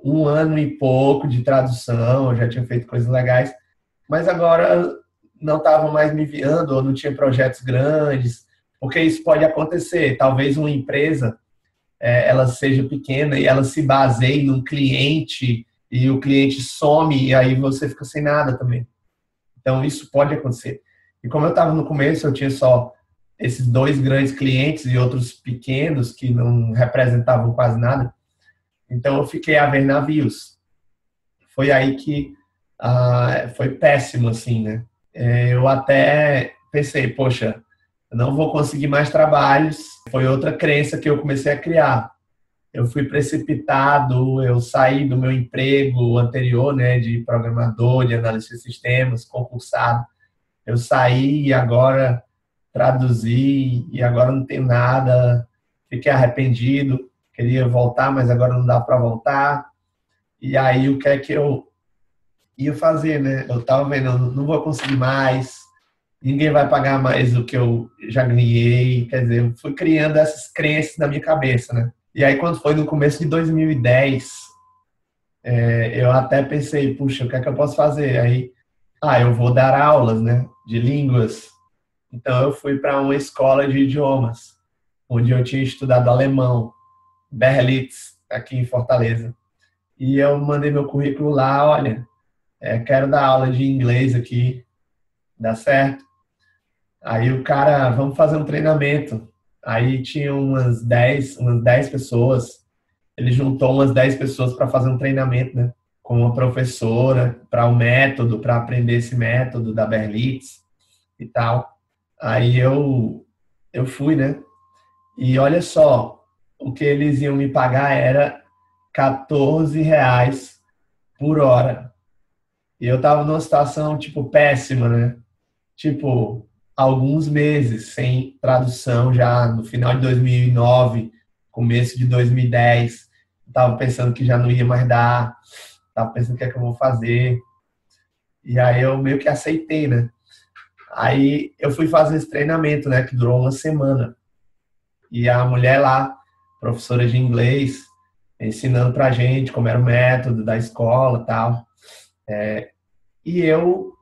1 ano e pouco de tradução, eu já tinha feito coisas legais, mas agora não estavam mais me enviando ou não tinha projetos grandes, porque isso pode acontecer. Talvez uma empresa ela seja pequena e ela se baseie num cliente e o cliente some e aí você fica sem nada também. Então, isso pode acontecer. E como eu estava no começo, eu tinha só esses 2 grandes clientes e outros pequenos que não representavam quase nada. Então, eu fiquei a ver navios. Foi aí que foi péssimo, assim, né? Eu até pensei, poxa, eu não vou conseguir mais trabalhos. Foi outra crença que eu comecei a criar. Eu fui precipitado, eu saí do meu emprego anterior, né, de programador, de analista de sistemas, concursado. Eu saí e agora traduzi e agora não tenho nada. Fiquei arrependido, queria voltar, mas agora não dá para voltar. E aí o que é que eu ia fazer, né? Eu estava vendo, não vou conseguir mais, ninguém vai pagar mais do que eu já ganhei. Quer dizer, eu fui criando essas crenças na minha cabeça, né? E aí, quando foi no começo de 2010, eu até pensei, puxa, o que é que eu posso fazer? Aí, eu vou dar aulas, né, de línguas. Então, eu fui para uma escola de idiomas, onde eu tinha estudado alemão, Berlitz, aqui em Fortaleza. E eu mandei meu currículo lá, olha, quero dar aula de inglês aqui, dá certo? Aí o cara, vamos fazer um treinamento. Aí tinha umas 10 pessoas. Ele juntou umas 10 pessoas para fazer um treinamento, né? Com uma professora, para um método, para aprender esse método da Berlitz e tal. Aí eu fui, né? E olha só, o que eles iam me pagar era R$ 14 por hora. E eu tava numa situação, tipo, péssima, né? Tipo, alguns meses sem tradução já no final de 2009, começo de 2010. Tava pensando que já não ia mais dar, tava pensando o que é que eu vou fazer. E aí eu meio que aceitei, né? Aí eu fui fazer esse treinamento, né, que durou uma semana. E a mulher lá, professora de inglês, ensinando pra gente como era o método da escola e tal. E eu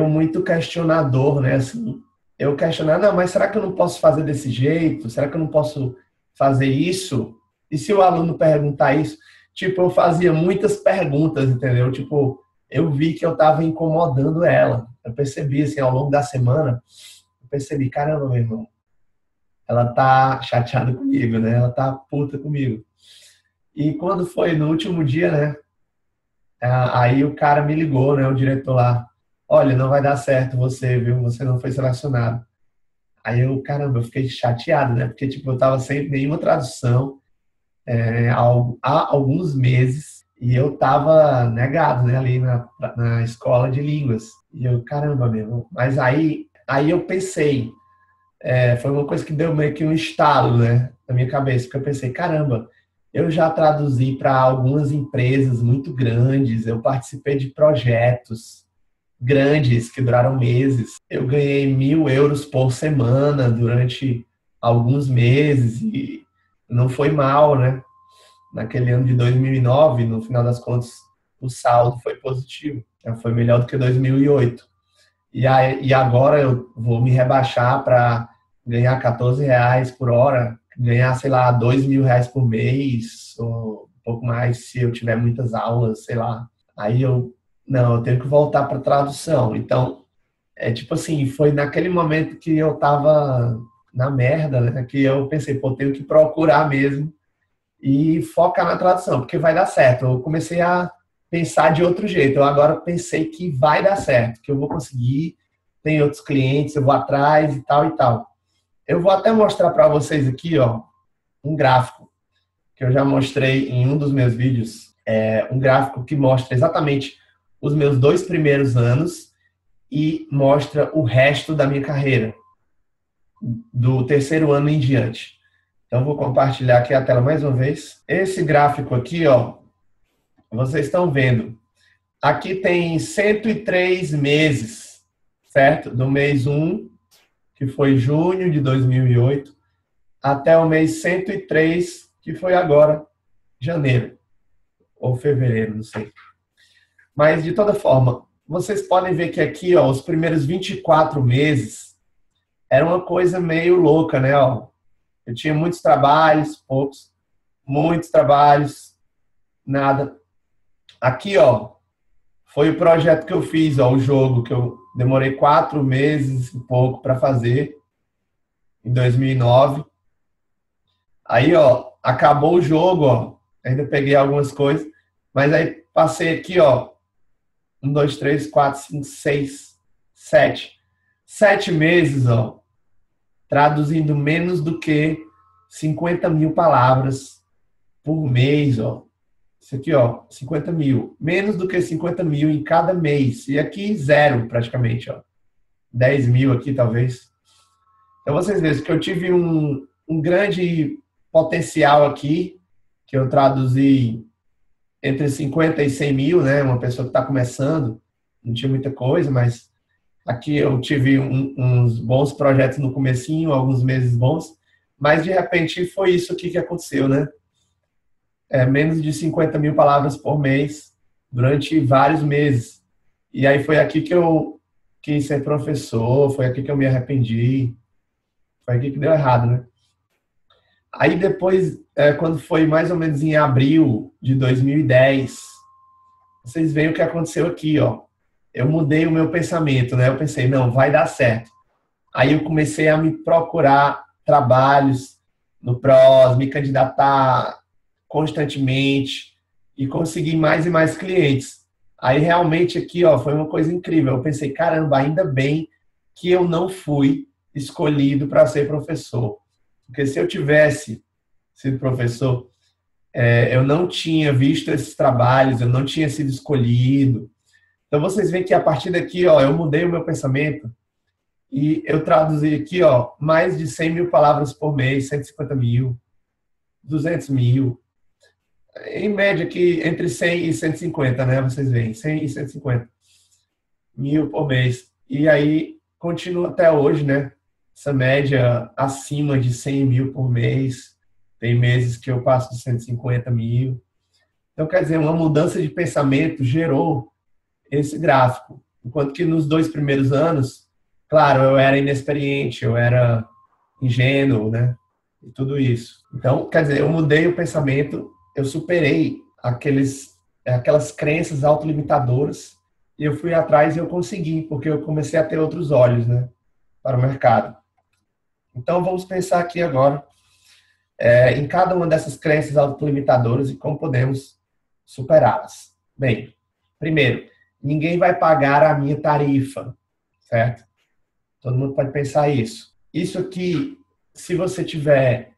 muito questionador, né, assim, eu questionar, não, mas será que eu não posso fazer desse jeito? Será que eu não posso fazer isso? E se o aluno perguntar isso? tipo, eu fazia muitas perguntas, entendeu? Tipo, eu vi que eu estava incomodando ela. Eu percebi, assim, ao longo da semana, eu percebi, caramba, meu irmão, ela tá chateada comigo, né? Ela tá puta comigo. E quando foi no último dia, né? Aí o cara me ligou, né? O diretor lá. Olha, não vai dar certo você, viu? Você não foi selecionado. Aí eu, caramba, eu fiquei chateado, né? Porque, tipo, eu tava sem nenhuma tradução há alguns meses e eu tava negado, né? Ali na escola de línguas. E eu, caramba, meu. Mas aí eu pensei, foi uma coisa que deu meio que um estalo, né? Na minha cabeça. Porque eu pensei, caramba, eu já traduzi para algumas empresas muito grandes, eu participei de projetos grandes que duraram meses. Eu ganhei 1.000 euros por semana durante alguns meses e não foi mal, né? Naquele ano de 2009, no final das contas, o saldo foi positivo. Foi melhor do que 2008. E agora eu vou me rebaixar para ganhar R$ 14 por hora, ganhar, sei lá, R$ 2.000 por mês, ou um pouco mais se eu tiver muitas aulas, sei lá. Aí eu tenho que voltar para tradução. Então, tipo assim, foi naquele momento que eu tava na merda, né? Que eu pensei, pô, tenho que procurar mesmo e focar na tradução, porque vai dar certo. Eu comecei a pensar de outro jeito. Eu agora pensei que vai dar certo, que eu vou conseguir, tem outros clientes, eu vou atrás e tal e tal. Eu vou até mostrar para vocês aqui, ó, um gráfico que eu já mostrei em um dos meus vídeos, um gráfico que mostra exatamente os meus 2 primeiros anos e mostra o resto da minha carreira, do terceiro ano em diante. Então, vou compartilhar aqui a tela mais uma vez. Esse gráfico aqui, ó, vocês estão vendo. Aqui tem 103 meses, certo? Do mês 1, que foi junho de 2008, até o mês 103, que foi agora, janeiro. Ou fevereiro, não sei. Mas, de toda forma, vocês podem ver que aqui, ó, os primeiros 24 meses era uma coisa meio louca, né? Ó, eu tinha muitos trabalhos, poucos, muitos trabalhos, nada. Aqui, ó, foi o projeto que eu fiz, ó, o jogo que eu demorei 4 meses e pouco para fazer, em 2009. Aí, ó, acabou o jogo, ó, ainda peguei algumas coisas, mas aí passei aqui, ó, 1, 2, 3, 4, 5, 6, 7. 7 meses, ó, traduzindo menos do que 50.000 palavras por mês, ó. Isso aqui, ó, 50.000. Menos do que 50.000 em cada mês. E aqui, zero, praticamente, ó. 10.000 aqui, talvez. Então, vocês veem que eu tive um grande potencial aqui, que eu traduzi entre 50 e 100 mil, né? Uma pessoa que está começando, não tinha muita coisa, mas aqui eu tive uns bons projetos no comecinho, alguns meses bons, mas de repente foi isso aqui que aconteceu, né? Menos de 50.000 palavras por mês durante vários meses. E aí foi aqui que eu quis ser professor, foi aqui que eu me arrependi, foi aqui que deu errado, né? Aí depois, quando foi mais ou menos em abril de 2010, vocês veem o que aconteceu aqui, ó. Eu mudei o meu pensamento, né? Eu pensei, não, vai dar certo. Aí eu comecei a me procurar trabalhos no PROS, me candidatar constantemente e conseguir mais e mais clientes. Aí realmente aqui, ó, foi uma coisa incrível. Eu pensei, caramba, ainda bem que eu não fui escolhido para ser professor. Porque se eu tivesse sido professor, eu não tinha visto esses trabalhos, eu não tinha sido escolhido. Então vocês veem que a partir daqui, ó, eu mudei o meu pensamento e eu traduzi aqui, ó, mais de 100.000 palavras por mês, 150.000, 200.000. Em média aqui, entre 100 e 150, né? Vocês veem, 100 e 150.000 por mês. E aí, continua até hoje, né? Essa média acima de 100.000 por mês. Tem meses que eu passo de 150.000. Então, quer dizer, uma mudança de pensamento gerou esse gráfico. Enquanto que nos 2 primeiros anos, claro, eu era inexperiente, eu era ingênuo, né? E tudo isso. Então, quer dizer, eu mudei o pensamento, eu superei aquelas crenças autolimitadoras, e eu fui atrás e eu consegui, porque eu comecei a ter outros olhos, né, para o mercado. Então, vamos pensar aqui agora em cada uma dessas crenças autolimitadoras e como podemos superá-las. Bem, primeiro, ninguém vai pagar a minha tarifa, certo? Todo mundo pode pensar isso. Isso aqui, se você tiver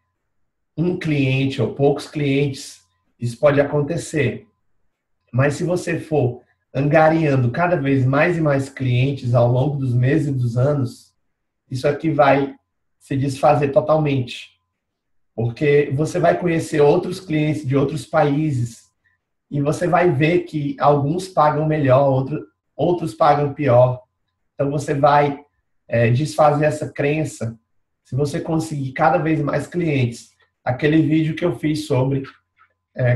um cliente ou poucos clientes, isso pode acontecer. Mas se você for angariando cada vez mais e mais clientes ao longo dos meses e dos anos, isso aqui vai se desfazer totalmente. Porque você vai conhecer outros clientes de outros países e você vai ver que alguns pagam melhor, outros pagam pior. Então você vai desfazer essa crença se você conseguir cada vez mais clientes. Aquele vídeo que eu fiz sobre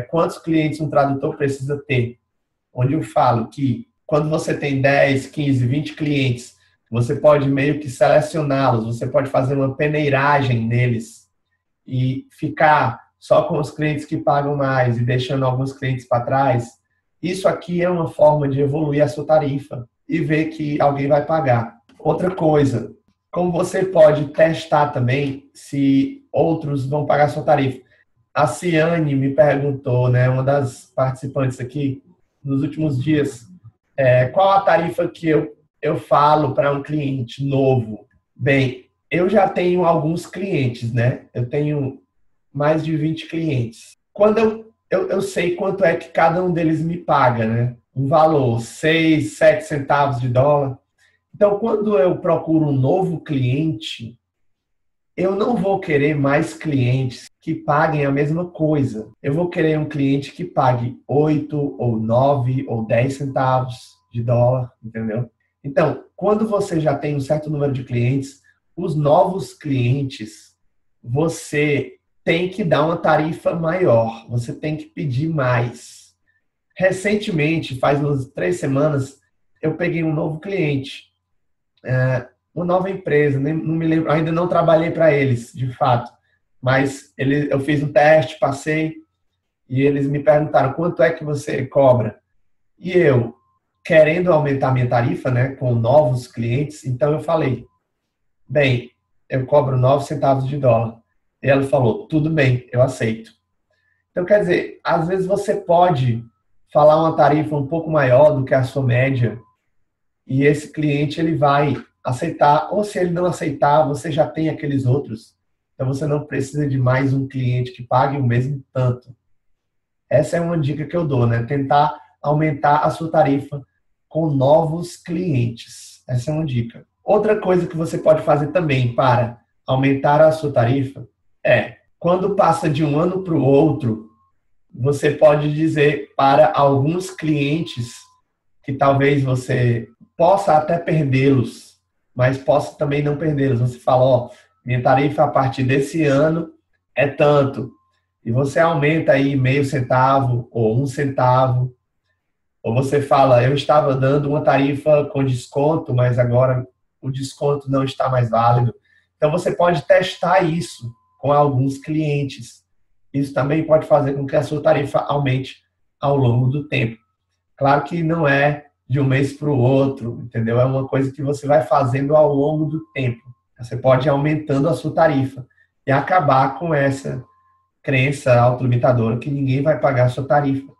quantos clientes um tradutor precisa ter, onde eu falo que quando você tem 10, 15, 20 clientes, você pode meio que selecioná-los, você pode fazer uma peneiragem neles e ficar só com os clientes que pagam mais e deixando alguns clientes para trás. Isso aqui é uma forma de evoluir a sua tarifa e ver que alguém vai pagar. Outra coisa, como você pode testar também se outros vão pagar a sua tarifa. A Ciane me perguntou, né, uma das participantes aqui, nos últimos dias, qual a tarifa que eu falo para um cliente novo? Bem, eu já tenho alguns clientes, né? Eu tenho mais de 20 clientes. Quando eu sei quanto é que cada um deles me paga, né? Um valor, 6, 7 centavos de dólar. Então, quando eu procuro um novo cliente, eu não vou querer mais clientes que paguem a mesma coisa. Eu vou querer um cliente que pague 8 ou 9 ou 10 centavos de dólar, entendeu? Então, quando você já tem um certo número de clientes, os novos clientes, você tem que dar uma tarifa maior, você tem que pedir mais. Recentemente, faz umas 3 semanas, eu peguei um novo cliente, uma nova empresa, não me lembro, ainda não trabalhei para eles, de fato, mas eu fiz um teste, passei, e eles me perguntaram quanto é que você cobra. E eu, querendo aumentar minha tarifa, né, com novos clientes, então eu falei, bem, eu cobro 9 centavos de dólar. E ela falou, tudo bem, eu aceito. Então, quer dizer, às vezes você pode falar uma tarifa um pouco maior do que a sua média e esse cliente ele vai aceitar, ou se ele não aceitar, você já tem aqueles outros. Então, você não precisa de mais um cliente que pague o mesmo tanto. Essa é uma dica que eu dou, né? Tentar aumentar a sua tarifa com novos clientes. Essa é uma dica. Outra coisa que você pode fazer também para aumentar a sua tarifa quando passa de um ano para o outro, você pode dizer para alguns clientes que talvez você possa até perdê-los, mas possa também não perdê-los. Você fala, minha tarifa a partir desse ano é tanto. E você aumenta aí meio centavo ou 1 centavo. Ou você fala, eu estava dando uma tarifa com desconto, mas agora o desconto não está mais válido. Então, você pode testar isso com alguns clientes. Isso também pode fazer com que a sua tarifa aumente ao longo do tempo. Claro que não é de um mês para o outro, entendeu? É uma coisa que você vai fazendo ao longo do tempo. Você pode ir aumentando a sua tarifa e acabar com essa crença autolimitadora que ninguém vai pagar a sua tarifa.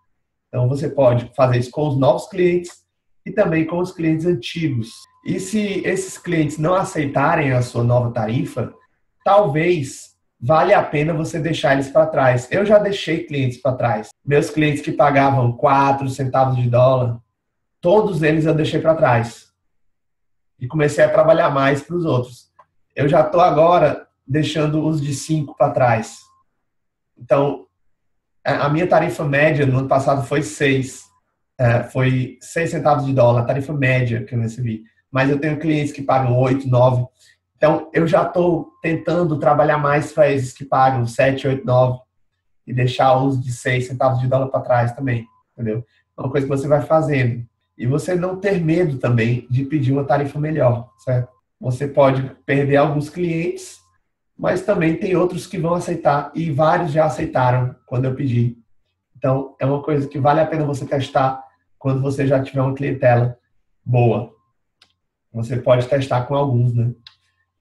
Então, você pode fazer isso com os novos clientes e também com os clientes antigos. E se esses clientes não aceitarem a sua nova tarifa, talvez vale a pena você deixar eles para trás. Eu já deixei clientes para trás. Meus clientes que pagavam 4 centavos de dólar, todos eles eu deixei para trás. E comecei a trabalhar mais para os outros. Eu já estou agora deixando os de 5 para trás. Então, a minha tarifa média no ano passado foi 6. Foi 6 centavos de dólar, a tarifa média que eu recebi. Mas eu tenho clientes que pagam 8, 9. Então, eu já estou tentando trabalhar mais para esses que pagam 7, 8, 9 e deixar os de 6 centavos de dólar para trás também, entendeu? É uma coisa que você vai fazendo. E você não ter medo também de pedir uma tarifa melhor, certo? Você pode perder alguns clientes, mas também tem outros que vão aceitar e vários já aceitaram quando eu pedi. Então, é uma coisa que vale a pena você testar quando você já tiver uma clientela boa. Você pode testar com alguns, né?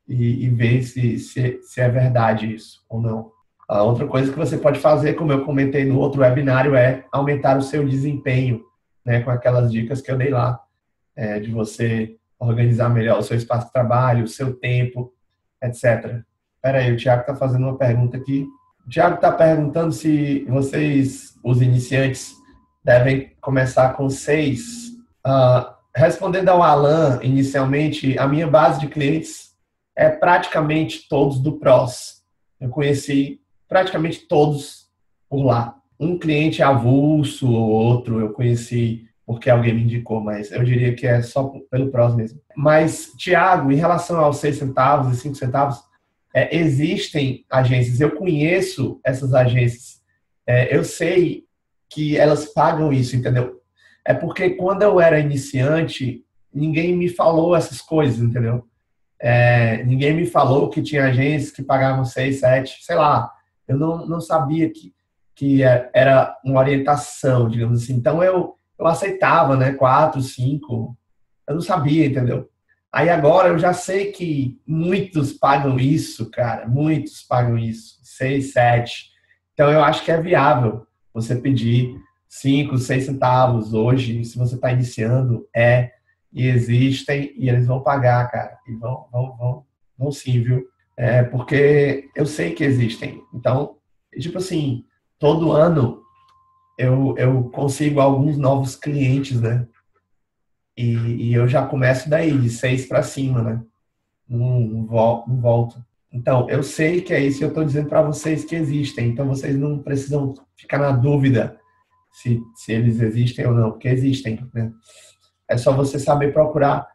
E ver se é verdade isso ou não. A outra coisa que você pode fazer, como eu comentei no outro webinário, é aumentar o seu desempenho, né? Com aquelas dicas que eu dei lá, de você organizar melhor o seu espaço de trabalho, o seu tempo, etc. Espera aí, o Thiago está fazendo uma pergunta aqui. O Thiago está perguntando se vocês, os iniciantes, devem começar com 6. Respondendo ao Alan, inicialmente, a minha base de clientes é praticamente todos do PROS. Eu conheci praticamente todos por lá. Um cliente avulso ou outro eu conheci porque alguém me indicou, mas eu diria que é só pelo PROS mesmo. Mas, Thiago, em relação aos 6 centavos e 5 centavos, existem agências, eu conheço essas agências, eu sei que elas pagam isso, entendeu? É porque quando eu era iniciante, ninguém me falou essas coisas, entendeu? Ninguém me falou que tinha agências que pagavam 6, 7, sei lá. Eu não sabia que era uma orientação, digamos assim. Então, eu aceitava, né? 4, 5. Eu não sabia, entendeu? Aí agora eu já sei que muitos pagam isso, cara. Muitos pagam isso. 6, 7. Então, eu acho que é viável você pedir 5, 6 centavos hoje, se você está iniciando, e existem, e eles vão pagar, cara. E vão sim, viu? Porque eu sei que existem. Então, tipo assim, todo ano eu consigo alguns novos clientes, né? E eu já começo daí, de 6 para cima, né? Não volto. Então, eu sei que é isso que eu estou dizendo para vocês que existem. Então, vocês não precisam ficar na dúvida se eles existem ou não, porque existem, né? É só você saber procurar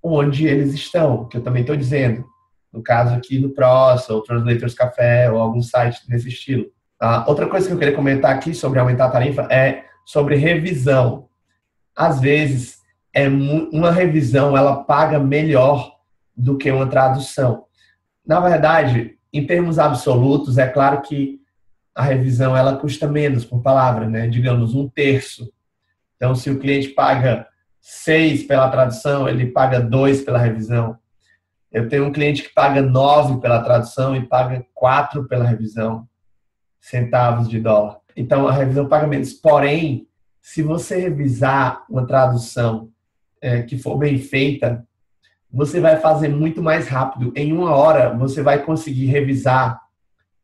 onde eles estão, que eu também estou dizendo. No caso aqui no PROS, ou Translators Café, ou algum site nesse estilo. Outra coisa que eu queria comentar aqui sobre aumentar a tarifa é sobre revisão. Às vezes, uma revisão ela paga melhor do que uma tradução. Na verdade, em termos absolutos, é claro que a revisão ela custa menos por palavra, né? Digamos, 1/3. Então, se o cliente paga 6 pela tradução, ele paga 2 pela revisão. Eu tenho um cliente que paga 9 pela tradução e paga 4 pela revisão, centavos de dólar. Então, a revisão paga menos. Porém, se você revisar uma tradução que for bem feita, você vai fazer muito mais rápido. Em 1 hora, você vai conseguir revisar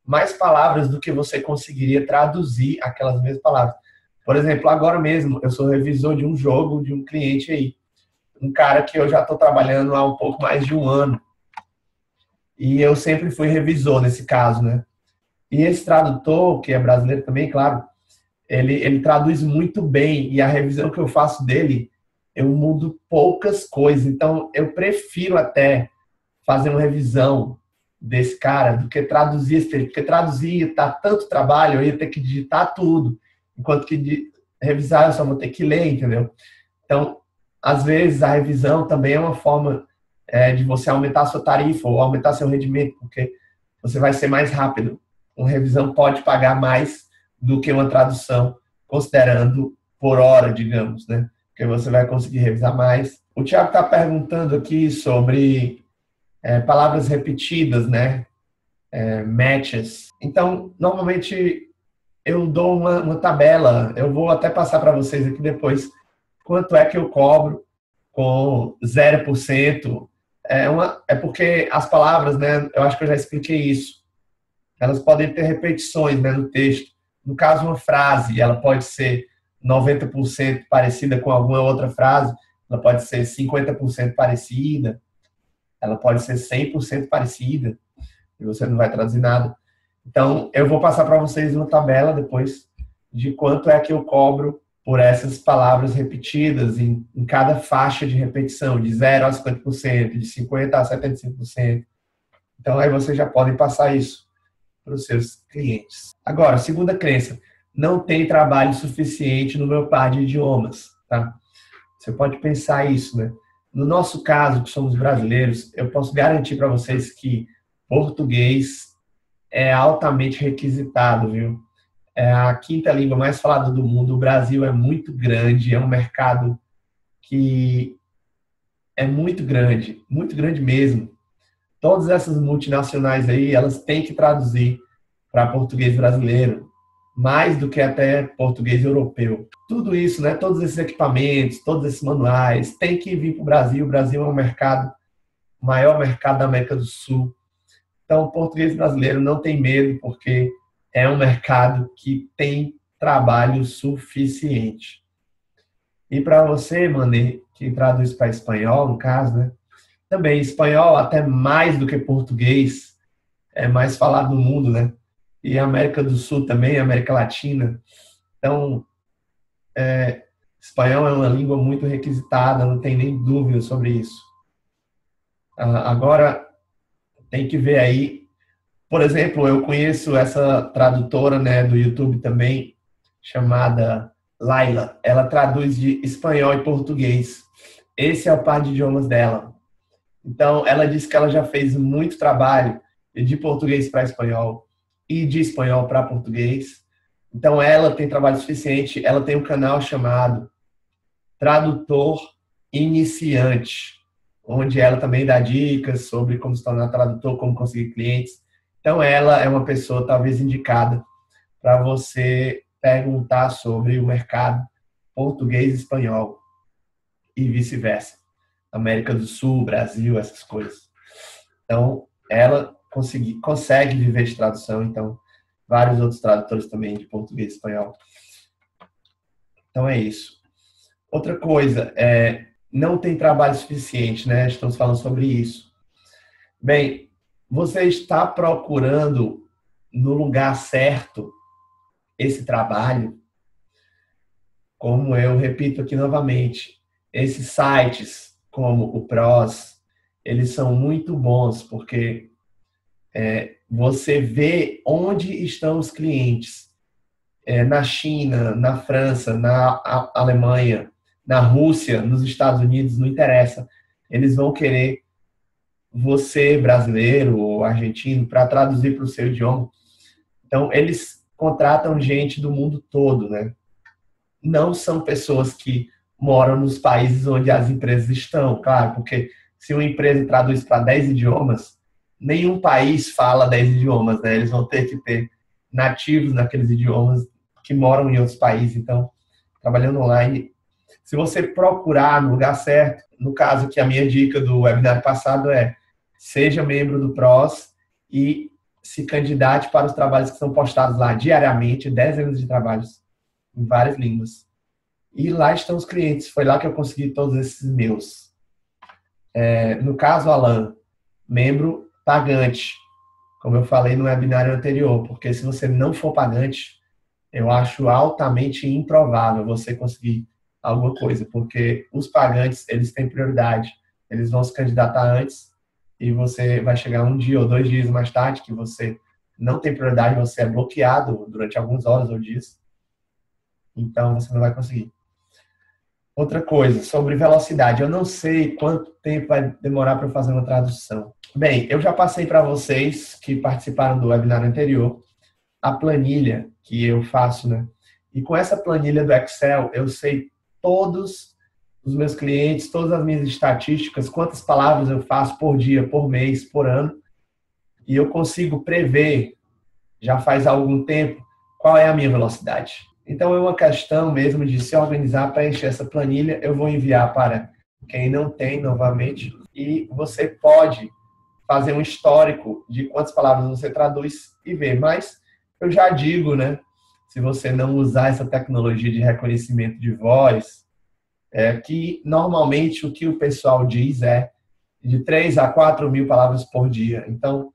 mais palavras do que você conseguiria traduzir aquelas mesmas palavras. Por exemplo, agora mesmo, eu sou revisor de um jogo de um cliente aí. Um cara que eu já estou trabalhando há um pouco mais de 1 ano. E eu sempre fui revisor nesse caso, né? E esse tradutor, que é brasileiro também, claro, ele traduz muito bem. E a revisão que eu faço dele, eu mudo poucas coisas. Então, eu prefiro até fazer uma revisão desse cara do que traduzir esse texto. Porque traduzir tá tanto trabalho, eu ia ter que digitar tudo. Enquanto que revisar eu só vou ter que ler, entendeu? Então, às vezes, a revisão também é uma forma de você aumentar a sua tarifa ou aumentar seu rendimento, porque você vai ser mais rápido. Uma revisão pode pagar mais do que uma tradução, considerando por hora, digamos, né? Porque você vai conseguir revisar mais. O Thiago está perguntando aqui sobre palavras repetidas, né? Matches. Então, normalmente, eu dou uma tabela. Eu vou até passar para vocês aqui depois quanto é que eu cobro com 0%. É porque as palavras, né? Eu acho que eu já expliquei isso. Elas podem ter repetições, né, no texto. No caso, uma frase, ela pode ser 90% parecida com alguma outra frase, ela pode ser 50% parecida, ela pode ser 100% parecida, e você não vai traduzir nada. Então, eu vou passar para vocês uma tabela depois de quanto é que eu cobro por essas palavras repetidas em cada faixa de repetição, de 0 a 50%, de 50% a 75%. Então, aí vocês já podem passar isso para os seus clientes. Agora, segunda crença, não tem trabalho suficiente no meu par de idiomas, tá? Você pode pensar isso, né? No nosso caso, que somos brasileiros, eu posso garantir para vocês que português é altamente requisitado, viu? É a quinta língua mais falada do mundo. O Brasil é muito grande, é um mercado que é muito grande mesmo. Todas essas multinacionais aí, elas têm que traduzir para português brasileiro, mais do que até português europeu. Tudo isso, né? Todos esses equipamentos, todos esses manuais, tem que vir para o Brasil. O Brasil é um mercado, o maior mercado da América do Sul. Então, o português brasileiro não tem medo, porque é um mercado que tem trabalho suficiente. E para você, Manê, que traduz para espanhol, no caso, né? Também espanhol, até mais do que português, é mais falado no mundo, né? E a América do Sul também, a América Latina. Então, espanhol é uma língua muito requisitada, não tem nem dúvida sobre isso. Agora, tem que ver aí. Por exemplo, eu conheço essa tradutora, né, do YouTube também, chamada Laila. Ela traduz de espanhol e português. Esse é o par de idiomas dela. Então, ela disse que ela já fez muito trabalho de português para espanhol e de espanhol para português. Então, ela tem trabalho suficiente. Ela tem um canal chamado Tradutor Iniciante, onde ela também dá dicas sobre como se tornar tradutor, como conseguir clientes. Então, ela é uma pessoa talvez indicada para você perguntar sobre o mercado português e espanhol e vice-versa. América do Sul, Brasil, essas coisas. Então, ela consegue viver de tradução, então, vários outros tradutores também de português e espanhol. Então, é isso. Outra coisa, não tem trabalho suficiente, né? Estamos falando sobre isso. Bem, você está procurando no lugar certo esse trabalho? Como eu repito aqui novamente, esses sites como o PROS, eles são muito bons porque você vê onde estão os clientes. Na China, na França, na Alemanha, na Rússia, nos Estados Unidos, não interessa. Eles vão querer você, brasileiro ou argentino, para traduzir para o seu idioma. Então, eles contratam gente do mundo todo, né? Não são pessoas que moram nos países onde as empresas estão, claro, porque se uma empresa traduz para 10 idiomas, nenhum país fala 10 idiomas, né? Eles vão ter que ter nativos naqueles idiomas que moram em outros países. Então, trabalhando online, se você procurar no lugar certo, no caso que a minha dica do webinar passado seja membro do PROS e se candidate para os trabalhos que são postados lá diariamente, dezenas de trabalhos em várias línguas. E lá estão os clientes, foi lá que eu consegui todos esses meus. No caso, Alan, membro pagante, como eu falei no webinário anterior, porque se você não for pagante, eu acho altamente improvável você conseguir alguma coisa, porque os pagantes, eles têm prioridade, eles vão se candidatar antes e você vai chegar um dia ou 2 dias mais tarde que você não tem prioridade, você é bloqueado durante algumas horas ou dias, então você não vai conseguir. Outra coisa, sobre velocidade, eu não sei quanto tempo vai demorar para eu fazer uma tradução. Bem, eu já passei para vocês que participaram do webinar anterior a planilha que eu faço, né? E com essa planilha do Excel, eu sei todos os meus clientes, todas as minhas estatísticas, quantas palavras eu faço por dia, por mês, por ano, e eu consigo prever, já faz algum tempo, qual é a minha velocidade. Então, é uma questão mesmo de se organizar para encher essa planilha. Eu vou enviar para quem não tem, novamente, e você pode fazer um histórico de quantas palavras você traduz e ver. Mas eu já digo, né, se você não usar essa tecnologia de reconhecimento de voz, que normalmente o que o pessoal diz é de 3 a 4 mil palavras por dia. Então,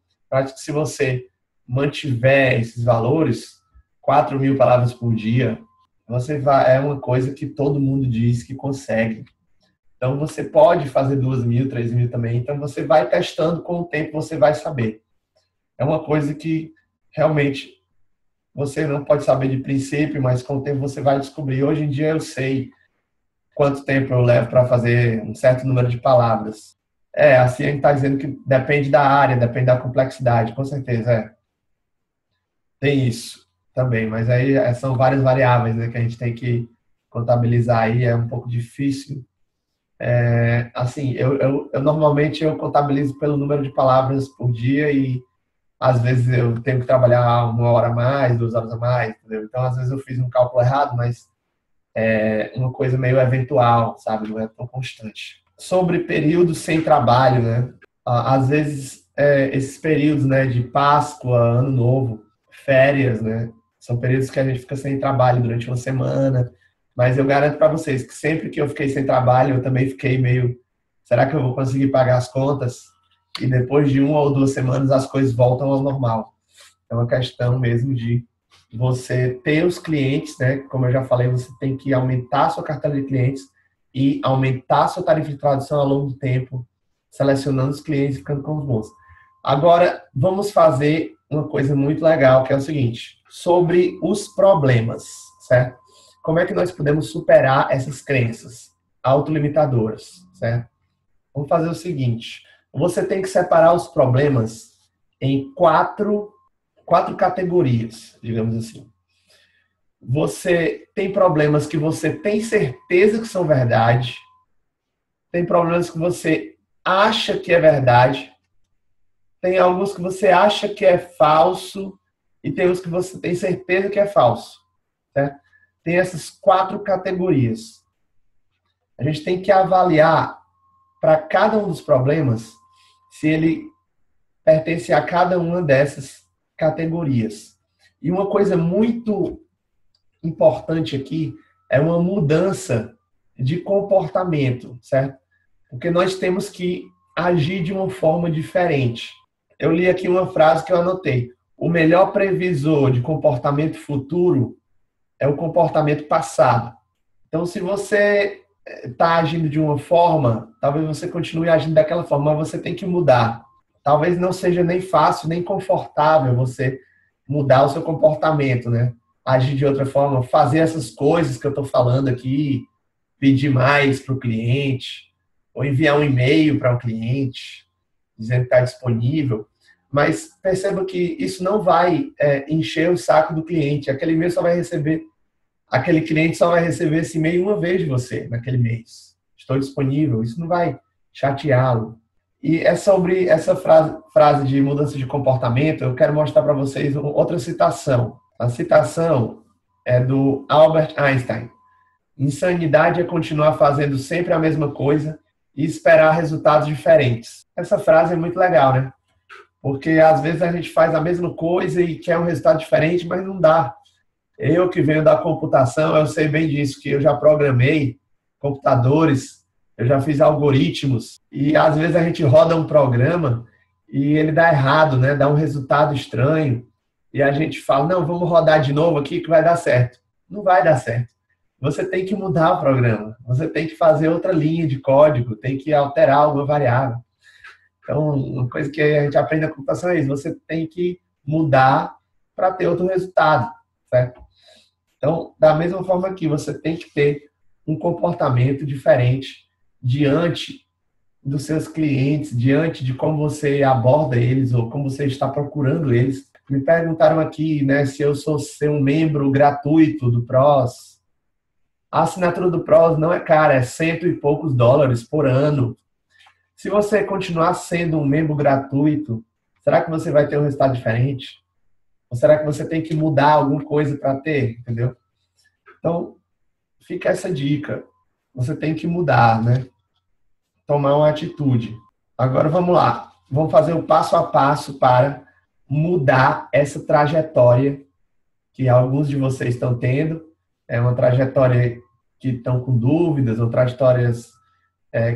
se você mantiver esses valores, 4 mil palavras por dia, é uma coisa que todo mundo diz que consegue. Então, você pode fazer 2 mil, 3 mil também. Então, você vai testando, com o tempo você vai saber. É uma coisa que realmente você não pode saber de princípio, mas com o tempo você vai descobrir. Hoje em dia eu sei quanto tempo eu levo para fazer um certo número de palavras. Assim a gente está dizendo que depende da área, depende da complexidade, com certeza. Tem isso. também, mas aí são várias variáveis, né, que a gente tem que contabilizar aí, é um pouco difícil. Assim, eu normalmente eu contabilizo pelo número de palavras por dia e às vezes eu tenho que trabalhar 1 hora a mais, 2 horas a mais, entendeu? Então, às vezes eu fiz um cálculo errado, mas é uma coisa meio eventual, sabe? Não é tão constante. Sobre períodos sem trabalho, né? Às vezes, esses períodos, né, de Páscoa, Ano Novo, férias, né? São períodos que a gente fica sem trabalho durante uma semana, mas eu garanto para vocês que sempre que eu fiquei sem trabalho, eu também fiquei meio, será que eu vou conseguir pagar as contas? E depois de 1 ou 2 semanas as coisas voltam ao normal. É uma questão mesmo de você ter os clientes, né? Como eu já falei, você tem que aumentar a sua carteira de clientes e aumentar a sua tarifa de tradução ao longo do tempo, selecionando os clientes e ficando com os bons. Agora, vamos fazer uma coisa muito legal, que é o seguinte, sobre os problemas, certo? Como é que nós podemos superar essas crenças autolimitadoras, certo? Vamos fazer o seguinte, você tem que separar os problemas em quatro categorias, digamos assim. Você tem problemas que você tem certeza que são verdade, tem problemas que você acha que é verdade, tem alguns que você acha que é falso e tem os que você tem certeza que é falso, certo? Tem essas 4 categorias. A gente tem que avaliar para cada um dos problemas se ele pertence a cada uma dessas categorias. E uma coisa muito importante aqui é uma mudança de comportamento, certo? Porque nós temos que agir de uma forma diferente. Eu li aqui uma frase que eu anotei. O melhor previsor de comportamento futuro é o comportamento passado. Então, se você está agindo de uma forma, talvez você continue agindo daquela forma, mas você tem que mudar. Talvez não seja nem fácil, nem confortável você mudar o seu comportamento, né? Agir de outra forma, fazer essas coisas que eu estou falando aqui, pedir mais para o cliente, ou enviar um e-mail para o cliente, dizendo que está disponível. Mas perceba que isso não vai encher o saco do cliente. Aquele e-mail só vai receber, aquele cliente só vai receber esse e-mail uma vez de você naquele mês. Estou disponível. Isso não vai chateá-lo. E é sobre essa frase de mudança de comportamento, eu quero mostrar para vocês outra citação. A citação é do Albert Einstein. Insanidade é continuar fazendo sempre a mesma coisa e esperar resultados diferentes. Essa frase é muito legal, né? Porque às vezes a gente faz a mesma coisa e quer um resultado diferente, mas não dá. Eu que venho da computação, eu sei bem disso, que eu já programei computadores, eu já fiz algoritmos, e às vezes a gente roda um programa e ele dá errado, né? Dá um resultado estranho, e a gente fala, não, vamos rodar de novo aqui que vai dar certo. Não vai dar certo. Você tem que mudar o programa, você tem que fazer outra linha de código, tem que alterar alguma variável. Então, uma coisa que a gente aprende na computação é isso, você tem que mudar para ter outro resultado, certo? Então, da mesma forma que você tem que ter um comportamento diferente diante dos seus clientes, diante de como você aborda eles ou como você está procurando eles. Me perguntaram aqui, né, se eu sou ser um membro gratuito do PROS. A assinatura do PROS não é cara, é $100 e poucos por ano. Se você continuar sendo um membro gratuito, será que você vai ter um resultado diferente? Ou será que você tem que mudar alguma coisa para ter, entendeu? Então, fica essa dica. Você tem que mudar, né? Tomar uma atitude. Agora vamos lá. Vamos fazer o passo a passo para mudar essa trajetória que alguns de vocês estão tendo. É uma trajetória que estão com dúvidas, ou trajetórias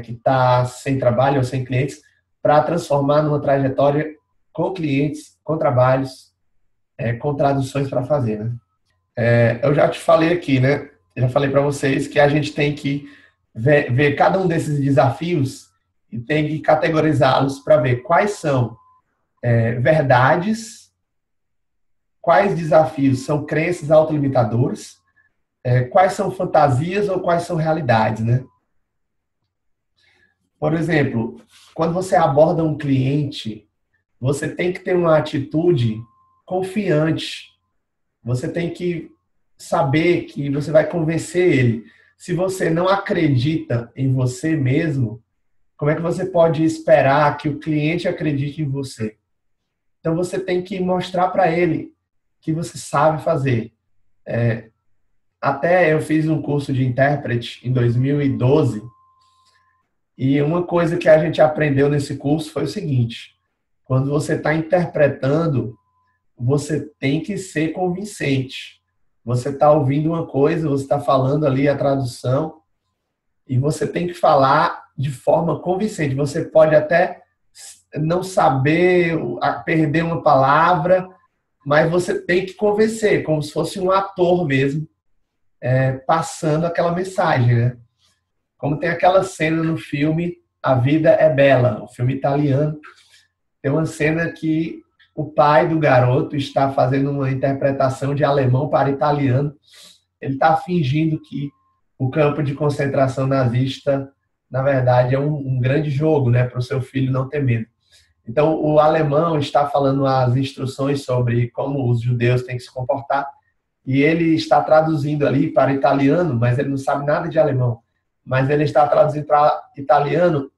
que está sem trabalho ou sem clientes, para transformar numa trajetória com clientes, com trabalhos, com traduções para fazer, né? Eu já te falei aqui, né? Eu já falei para vocês que a gente tem que ver cada um desses desafios e tem que categorizá-los para ver quais são verdades, quais desafios são crenças autolimitadoras, quais são fantasias ou quais são realidades, né? Por exemplo, quando você aborda um cliente, você tem que ter uma atitude confiante. Você tem que saber que você vai convencer ele. Se você não acredita em você mesmo, como é que você pode esperar que o cliente acredite em você? Então você tem que mostrar para ele que você sabe fazer. Até eu fiz um curso de intérprete em 2012 e uma coisa que a gente aprendeu nesse curso foi o seguinte: quando você está interpretando, você tem que ser convincente. Você está ouvindo uma coisa, você está falando ali a tradução e você tem que falar de forma convincente. Você pode até não saber, perder uma palavra, mas você tem que convencer, como se fosse um ator mesmo, passando aquela mensagem, né? Como tem aquela cena no filme A Vida é Bela, o filme italiano, tem uma cena que o pai do garoto está fazendo uma interpretação de alemão para italiano. Ele está fingindo que o campo de concentração nazista, na verdade, é um grande jogo, né, para o seu filho não ter medo. Então, o alemão está falando as instruções sobre como os judeus têm que se comportar, e ele está traduzindo ali para italiano, mas ele não sabe nada de alemão. Mas ele está traduzindo para italiano,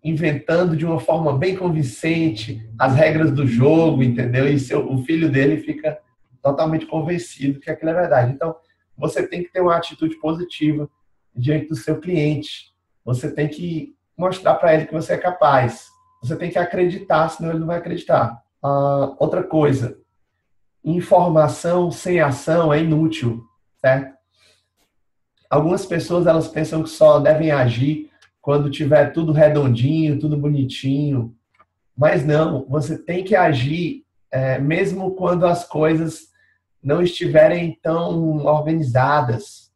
inventando de uma forma bem convincente as regras do jogo, entendeu? E o filho dele fica totalmente convencido que aquilo é verdade. Então, você tem que ter uma atitude positiva diante do seu cliente. Você tem que mostrar para ele que você é capaz. Você tem que acreditar, senão ele não vai acreditar. Outra coisa, informação sem ação é inútil, certo? Algumas pessoas, elas pensam que só devem agir quando tiver tudo redondinho, tudo bonitinho. Mas não, você tem que agir mesmo quando as coisas não estiverem tão organizadas,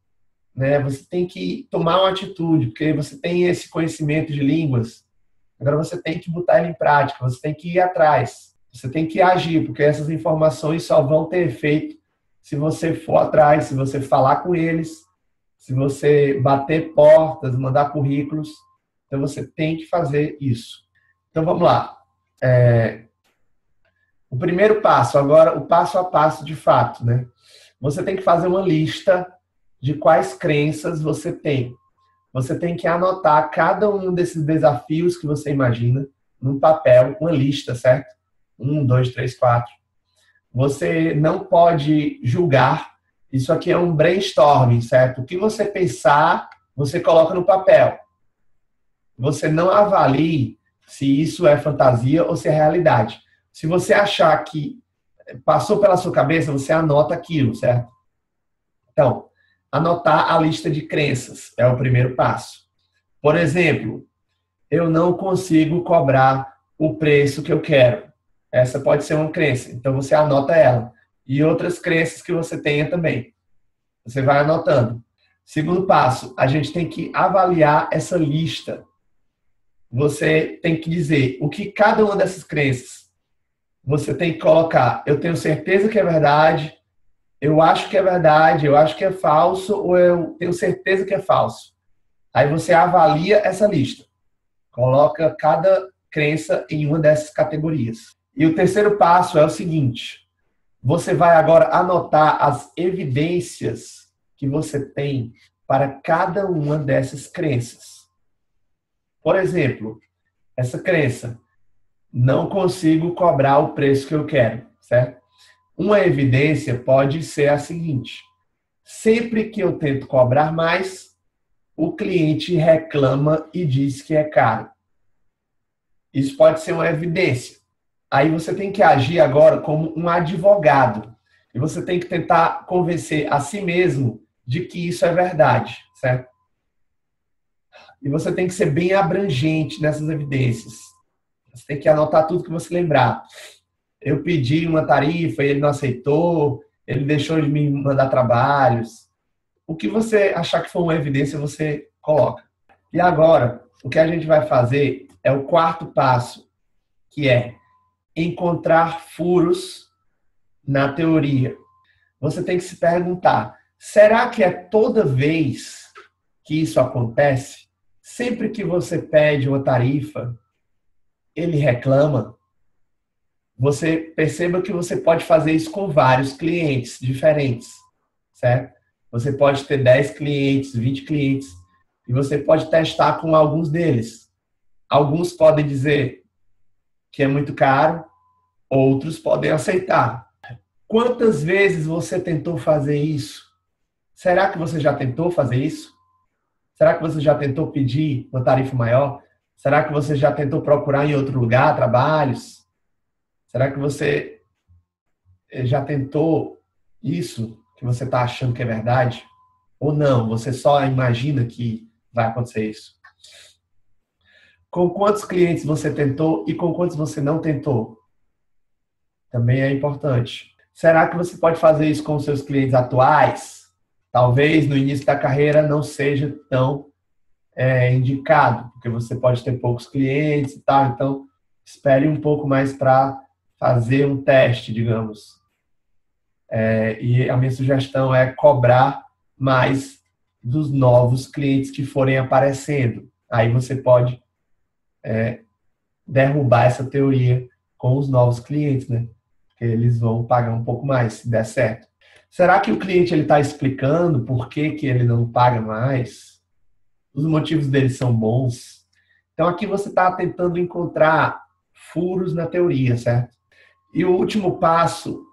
né? Você tem que tomar uma atitude, porque você tem esse conhecimento de línguas, agora você tem que botar ele em prática, você tem que ir atrás, você tem que agir, porque essas informações só vão ter efeito se você for atrás, se você falar com eles, se você bater portas, mandar currículos. Então você tem que fazer isso. Então vamos lá. O primeiro passo, agora o passo a passo de fato, né? Você tem que fazer uma lista de quais crenças você tem. Você tem que anotar cada um desses desafios que você imagina num papel, uma lista, certo? 1, 2, 3, 4. Você não pode julgar. Isso aqui é um brainstorming, certo? O que você pensar, você coloca no papel. Você não avalie se isso é fantasia ou se é realidade. Se você achar que passou pela sua cabeça, você anota aquilo, certo? Então, anotar a lista de crenças é o primeiro passo. Por exemplo, eu não consigo cobrar o preço que eu quero. Essa pode ser uma crença, então você anota ela. E outras crenças que você tenha também. Você vai anotando. Segundo passo, a gente tem que avaliar essa lista. Você tem que dizer o que cada uma dessas crenças você tem que colocar. Eu tenho certeza que é verdade, eu acho que é verdade, eu acho que é falso, ou eu tenho certeza que é falso. Aí você avalia essa lista. Coloca cada crença em uma dessas categorias. E o terceiro passo é o seguinte: você vai agora anotar as evidências que você tem para cada uma dessas crenças. Por exemplo, essa crença, não consigo cobrar o preço que eu quero, certo? Uma evidência pode ser a seguinte: sempre que eu tento cobrar mais, o cliente reclama e diz que é caro. Isso pode ser uma evidência. Aí você tem que agir agora como um advogado. E você tem que tentar convencer a si mesmo de que isso é verdade, certo? E você tem que ser bem abrangente nessas evidências. Você tem que anotar tudo que você lembrar. Eu pedi uma tarifa, ele não aceitou, ele deixou de me mandar trabalhos. O que você achar que for uma evidência, você coloca. E agora, o que a gente vai fazer é o quarto passo, que é encontrar furos na teoria. Você tem que se perguntar: será que é toda vez que isso acontece? Sempre que você pede uma tarifa, ele reclama? você perceba que você pode fazer isso com vários clientes diferentes, certo? Você pode ter 10 clientes, 20 clientes, e você pode testar com alguns deles. Alguns podem dizer que é muito caro, outros podem aceitar. Quantas vezes você tentou fazer isso? Será que você já tentou fazer isso? Será que você já tentou pedir uma tarifa maior? Será que você já tentou procurar em outro lugar trabalhos? Será que você já tentou isso que você está achando que é verdade? Ou não, você só imagina que vai acontecer isso? Com quantos clientes você tentou e com quantos você não tentou? Também é importante. Será que você pode fazer isso com os seus clientes atuais? Talvez no início da carreira não seja tão indicado, porque você pode ter poucos clientes e tal, então espere um pouco mais para fazer um teste, digamos. E a minha sugestão é cobrar mais dos novos clientes que forem aparecendo. Aí você pode derrubar essa teoria com os novos clientes, né? Porque eles vão pagar um pouco mais, se der certo. Será que o cliente está explicando por que ele não paga mais? Os motivos dele são bons? Então aqui você está tentando encontrar furos na teoria, certo? E o último passo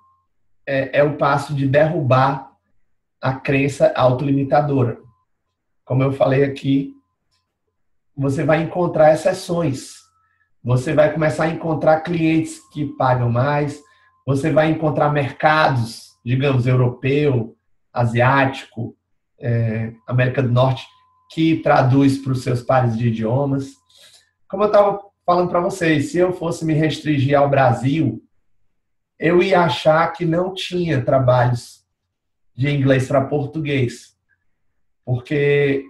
é o passo de derrubar a crença autolimitadora. Como eu falei aqui, você vai encontrar exceções. Você vai começar a encontrar clientes que pagam mais. Você vai encontrar mercados, digamos, europeu, asiático, América do Norte, que traduz para os seus pares de idiomas. Como eu estava falando para vocês, se eu fosse me restringir ao Brasil, eu ia achar que não tinha trabalhos de inglês para português, porque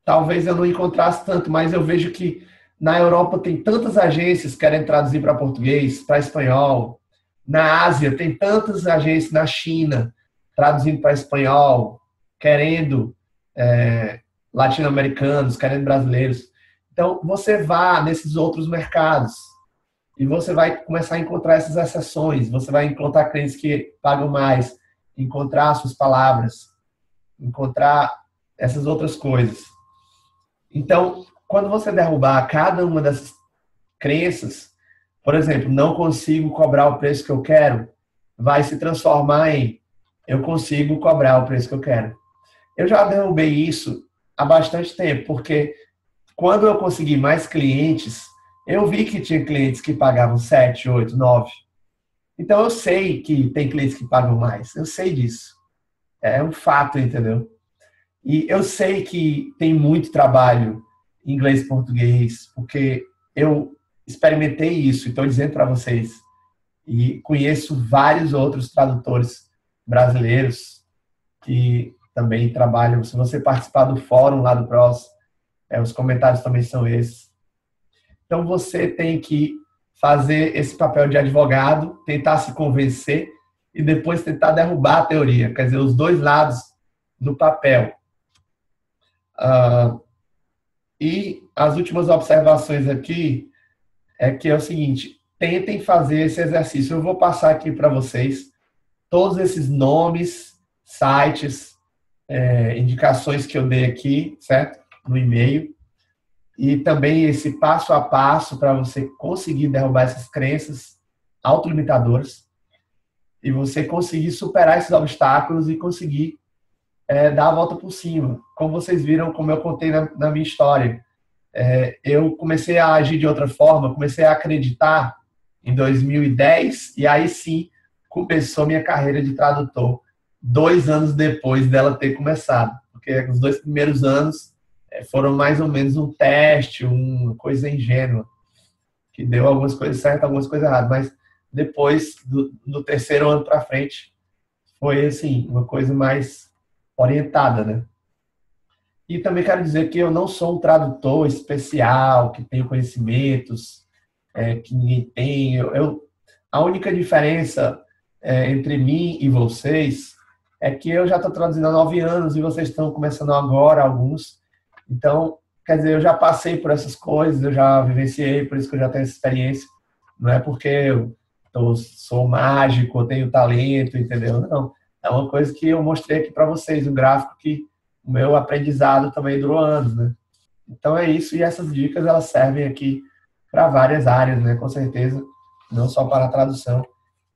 talvez eu não encontrasse tanto, mas eu vejo que na Europa tem tantas agências que querem traduzir para português, para espanhol. Na Ásia tem tantas agências, na China, traduzindo para espanhol, querendo latino-americanos, querendo brasileiros. Então, você vá nesses outros mercados e você vai começar a encontrar essas exceções. Você vai encontrar clientes que pagam mais, encontrar suas palavras, encontrar essas outras coisas. Então, quando você derrubar cada uma dessas crenças, por exemplo, não consigo cobrar o preço que eu quero, vai se transformar em eu consigo cobrar o preço que eu quero. Eu já derrubei isso há bastante tempo, porque quando eu consegui mais clientes, eu vi que tinha clientes que pagavam 7, 8, 9. Então eu sei que tem clientes que pagam mais, eu sei disso. É um fato, entendeu? E eu sei que tem muito trabalho em inglês e português, porque eu experimentei isso e estou dizendo para vocês. E conheço vários outros tradutores brasileiros que também trabalham. Se você participar do fórum lá do PROS, os comentários também são esses. Então você tem que fazer esse papel de advogado, tentar se convencer e depois tentar derrubar a teoria. Quer dizer, os dois lados do papel. E as últimas observações aqui é o seguinte: tentem fazer esse exercício. Eu vou passar aqui para vocês todos esses nomes, sites, indicações que eu dei aqui, certo? No e-mail. E também esse passo a passo para você conseguir derrubar essas crenças autolimitadoras e você conseguir superar esses obstáculos e conseguir dar a volta por cima. Como vocês viram, como eu contei na minha história, eu comecei a agir de outra forma, comecei a acreditar em 2010 e aí sim começou minha carreira de tradutor 2 anos depois dela ter começado, porque os 2 primeiros anos foram mais ou menos um teste, uma coisa ingênua, que deu algumas coisas certas, algumas coisas erradas, mas depois do terceiro ano para frente foi assim, uma coisa mais orientada, né? E também quero dizer que eu não sou um tradutor especial, que tem conhecimentos que ninguém tem. A única diferença entre mim e vocês é que eu já estou traduzindo há 9 anos e vocês estão começando agora, alguns. Então, quer dizer, eu já passei por essas coisas, eu já vivenciei, por isso que eu já tenho essa experiência. Não é porque eu sou mágico, eu tenho talento, entendeu? Não, é uma coisa que eu mostrei aqui para vocês, um gráfico que o meu aprendizado também durou anos, né? Então é isso, e essas dicas elas servem aqui para várias áreas, né? Com certeza, não só para a tradução.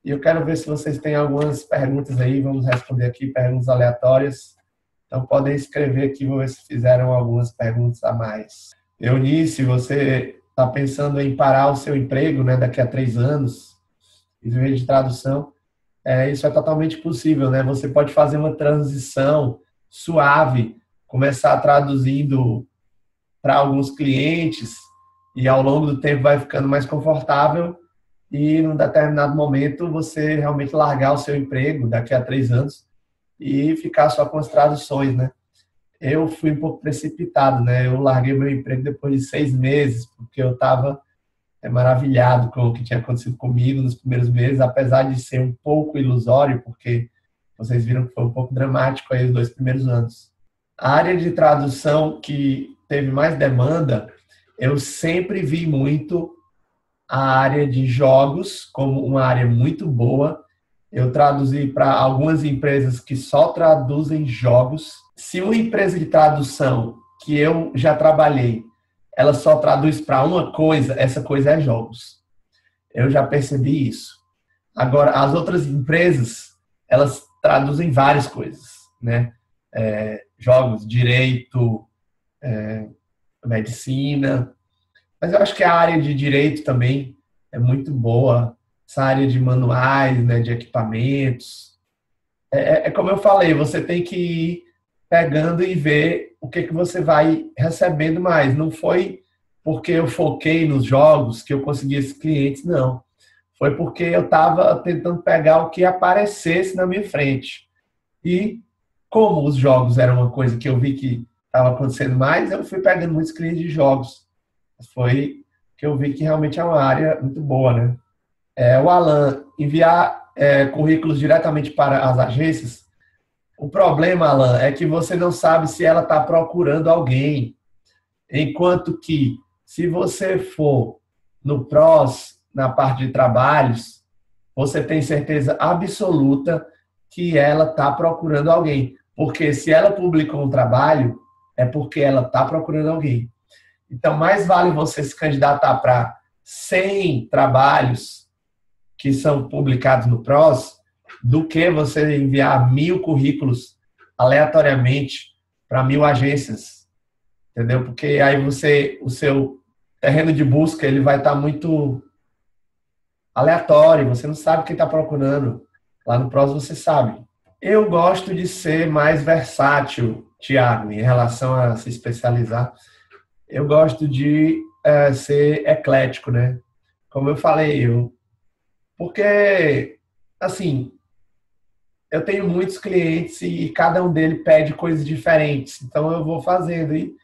E eu quero ver se vocês têm algumas perguntas aí, vamos responder aqui, perguntas aleatórias. Então podem escrever aqui, vou ver se fizeram algumas perguntas a mais. Eunice, você está pensando em parar o seu emprego, né, daqui a 3 anos e viver de tradução? Isso é totalmente possível, né? Você pode fazer uma transição suave, começar traduzindo para alguns clientes e ao longo do tempo vai ficando mais confortável e num determinado momento você realmente largar o seu emprego daqui a 3 anos e ficar só com as traduções, né? Eu fui um pouco precipitado, né? Eu larguei meu emprego depois de 6 meses, porque eu estava maravilhado com o que tinha acontecido comigo nos primeiros meses, apesar de ser um pouco ilusório, porque vocês viram que foi um pouco dramático aí os 2 primeiros anos. A área de tradução que teve mais demanda, eu sempre vi muito a área de jogos como uma área muito boa. Eu traduzi para algumas empresas que só traduzem jogos. Se uma empresa de tradução que eu já trabalhei, ela só traduz para uma coisa, essa coisa é jogos. Eu já percebi isso. Agora, as outras empresas, elas traduzem várias coisas, né? Jogos, direito, medicina. Mas eu acho que a área de direito também é muito boa. Essa área de manuais, né, de equipamentos. Como eu falei, você tem que ir pegando e ver o que você vai recebendo mais. Não foi porque eu foquei nos jogos que eu consegui esses clientes, não. Foi porque eu estava tentando pegar o que aparecesse na minha frente. E como os jogos eram uma coisa que eu vi que estava acontecendo mais, eu fui pegando muitos clientes de jogos. Foi que eu vi que realmente é uma área muito boa, né? O Alan, enviar currículos diretamente para as agências. O problema, Alan, é que você não sabe se ela está procurando alguém. Enquanto que, se você for no PROS, na parte de trabalhos, você tem certeza absoluta que ela está procurando alguém. Porque se ela publicou um trabalho, é porque ela está procurando alguém. Então, mais vale você se candidatar para 100 trabalhos que são publicados no PROS do que você enviar 1000 currículos aleatoriamente para 1000 agências, entendeu? Porque aí o seu terreno de busca ele vai estar muito aleatório, você não sabe quem está procurando. Lá no PROS você sabe. Eu gosto de ser mais versátil, Thiago, em relação a se especializar. Eu gosto de ser eclético, né? Como eu falei, porque, assim, eu tenho muitos clientes e cada um deles pede coisas diferentes. Então, eu vou fazendo. E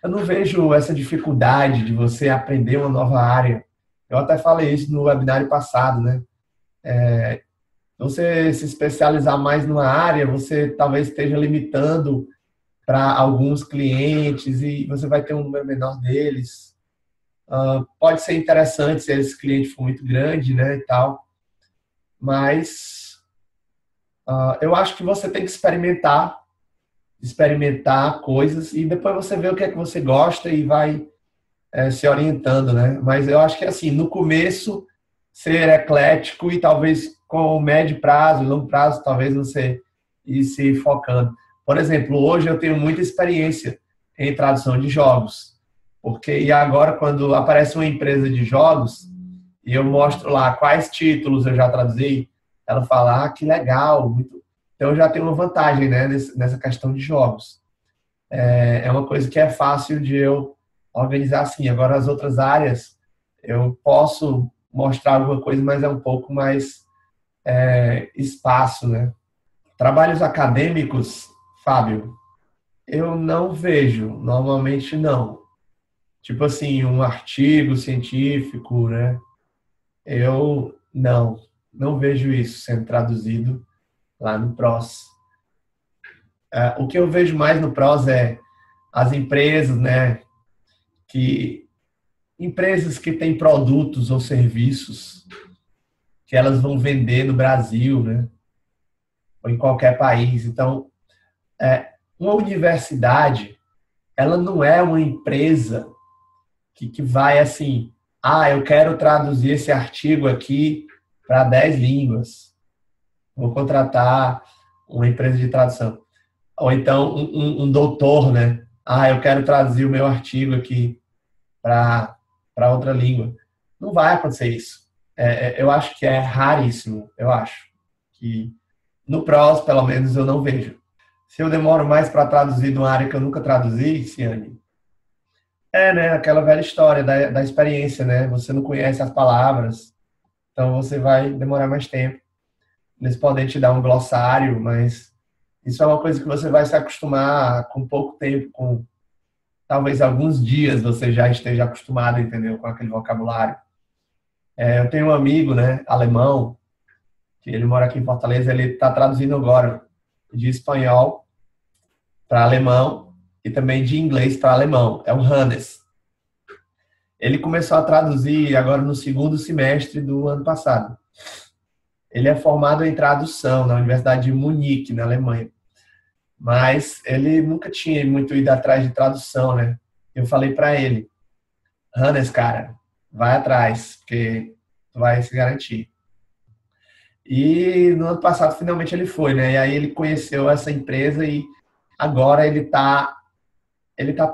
eu não vejo essa dificuldade de você aprender uma nova área. Eu até falei isso no webinário passado, né? Você se especializar mais numa área, você talvez esteja limitando para alguns clientes e você vai ter um número menor deles. Pode ser interessante se esse cliente for muito grande, né, e tal. Mas eu acho que você tem que experimentar coisas e depois você vê o que é que você gosta e vai se orientando, né? Mas eu acho que, assim, no começo, ser eclético e talvez com médio prazo e longo prazo, talvez você ir se focando. Por exemplo, hoje eu tenho muita experiência em tradução de jogos. E agora, quando aparece uma empresa de jogos e eu mostro lá quais títulos eu já traduzi, ela fala, que legal. Então, eu já tenho uma vantagem, né, nessa questão de jogos. É uma coisa que é fácil de eu organizar assim. Agora, as outras áreas, eu posso mostrar alguma coisa, mas é um pouco mais espaço, né? Trabalhos acadêmicos, Fábio, eu não vejo, normalmente não. Tipo assim, um artigo científico, né? Eu não vejo isso sendo traduzido lá no PROS. O que eu vejo mais no PROS é as empresas, né? Empresas que têm produtos ou serviços que elas vão vender no Brasil, né? Ou em qualquer país. Então, uma universidade, ela não é uma empresa que vai assim, eu quero traduzir esse artigo aqui para 10 línguas. Vou contratar uma empresa de tradução. Ou então um doutor, né? Eu quero traduzir o meu artigo aqui para outra língua. Não vai acontecer isso. Eu acho que é raríssimo. Eu acho que no PROS, pelo menos, eu não vejo. Se eu demoro mais para traduzir de uma área que eu nunca traduzi, Ciane, né? Aquela velha história da experiência, né? Você não conhece as palavras, então você vai demorar mais tempo. Eles podem te dar um glossário, mas isso é uma coisa que você vai se acostumar com pouco tempo, com talvez alguns dias você já esteja acostumado, entendeu? Com aquele vocabulário. Eu tenho um amigo, né, alemão, que ele mora aqui em Fortaleza, ele está traduzindo agora de espanhol para alemão e também de inglês para alemão. É o Hannes. Ele começou a traduzir agora no segundo semestre do ano passado. Ele é formado em tradução na Universidade de Munique, na Alemanha. Mas ele nunca tinha muito ido atrás de tradução, né? Eu falei para ele, Hannes, cara, vai atrás, porque tu vai se garantir. E no ano passado, finalmente, ele foi, né? E aí ele conheceu essa empresa e agora ele tá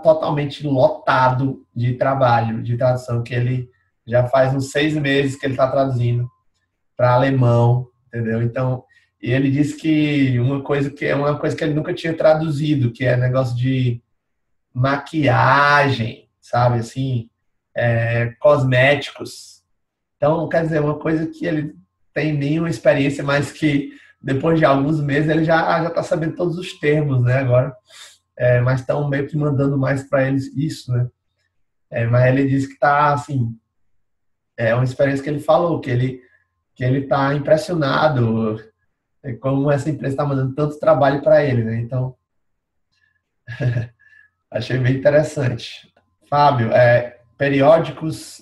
totalmente lotado de trabalho, de tradução, que ele já faz uns 6 meses que ele está traduzindo para alemão, entendeu? Então, e ele disse que uma coisa que ele nunca tinha traduzido, que é negócio de maquiagem, sabe, assim, cosméticos. Então, quer dizer, uma coisa que ele tem nenhuma experiência, mas que depois de alguns meses ele já está sabendo todos os termos, né, agora. Mas estão meio que mandando mais para eles isso, né? Mas ele disse que está, assim, uma experiência que ele falou, que ele está impressionado como essa empresa está mandando tanto trabalho para ele, né? Então, achei bem interessante. Fábio, periódicos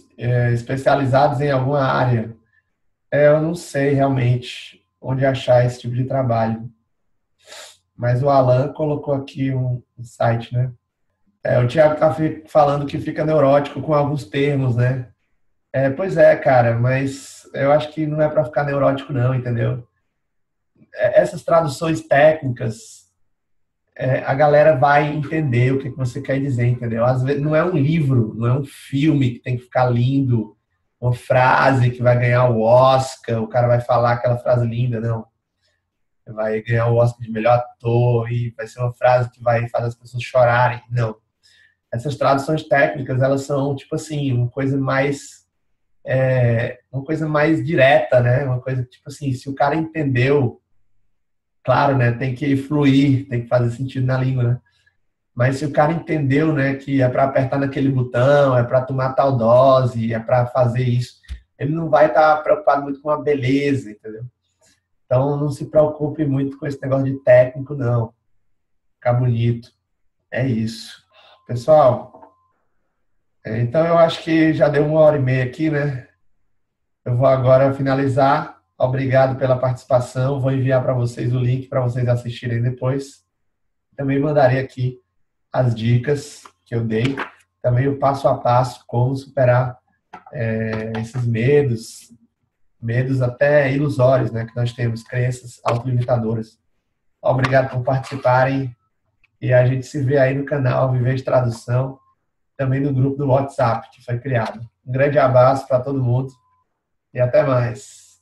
especializados em alguma área? Eu não sei realmente onde achar esse tipo de trabalho. Mas o Alan colocou aqui um site, né? O Thiago está falando que fica neurótico com alguns termos, né? Pois é, cara, mas eu acho que não é para ficar neurótico não, entendeu? Essas traduções técnicas, a galera vai entender o que você quer dizer, entendeu? Às vezes não é um livro, não é um filme que tem que ficar lindo, uma frase que vai ganhar o Oscar, o cara vai falar aquela frase linda, não. Vai ganhar o Oscar de melhor ator e vai ser uma frase que vai fazer as pessoas chorarem. Não. Essas traduções técnicas, elas são, tipo assim, uma coisa mais direta, né? Uma coisa, tipo assim, se o cara entendeu, claro, né? Tem que fluir, tem que fazer sentido na língua, né? Mas se o cara entendeu, né, que é para apertar naquele botão, é para tomar tal dose, é para fazer isso, ele não vai estar preocupado muito com a beleza, entendeu? Então, não se preocupe muito com esse negócio de técnico, não. Ficar bonito. É isso. Pessoal, então eu acho que já deu 1h30 aqui, né? Eu vou agora finalizar. Obrigado pela participação. Vou enviar para vocês o link para vocês assistirem depois. Também mandarei aqui as dicas que eu dei. Também o passo a passo, como superar esses medos até ilusórios, né, que nós temos, crenças autolimitadoras. Obrigado por participarem e a gente se vê aí no canal Viver de Tradução, também no grupo do WhatsApp que foi criado. Um grande abraço para todo mundo e até mais.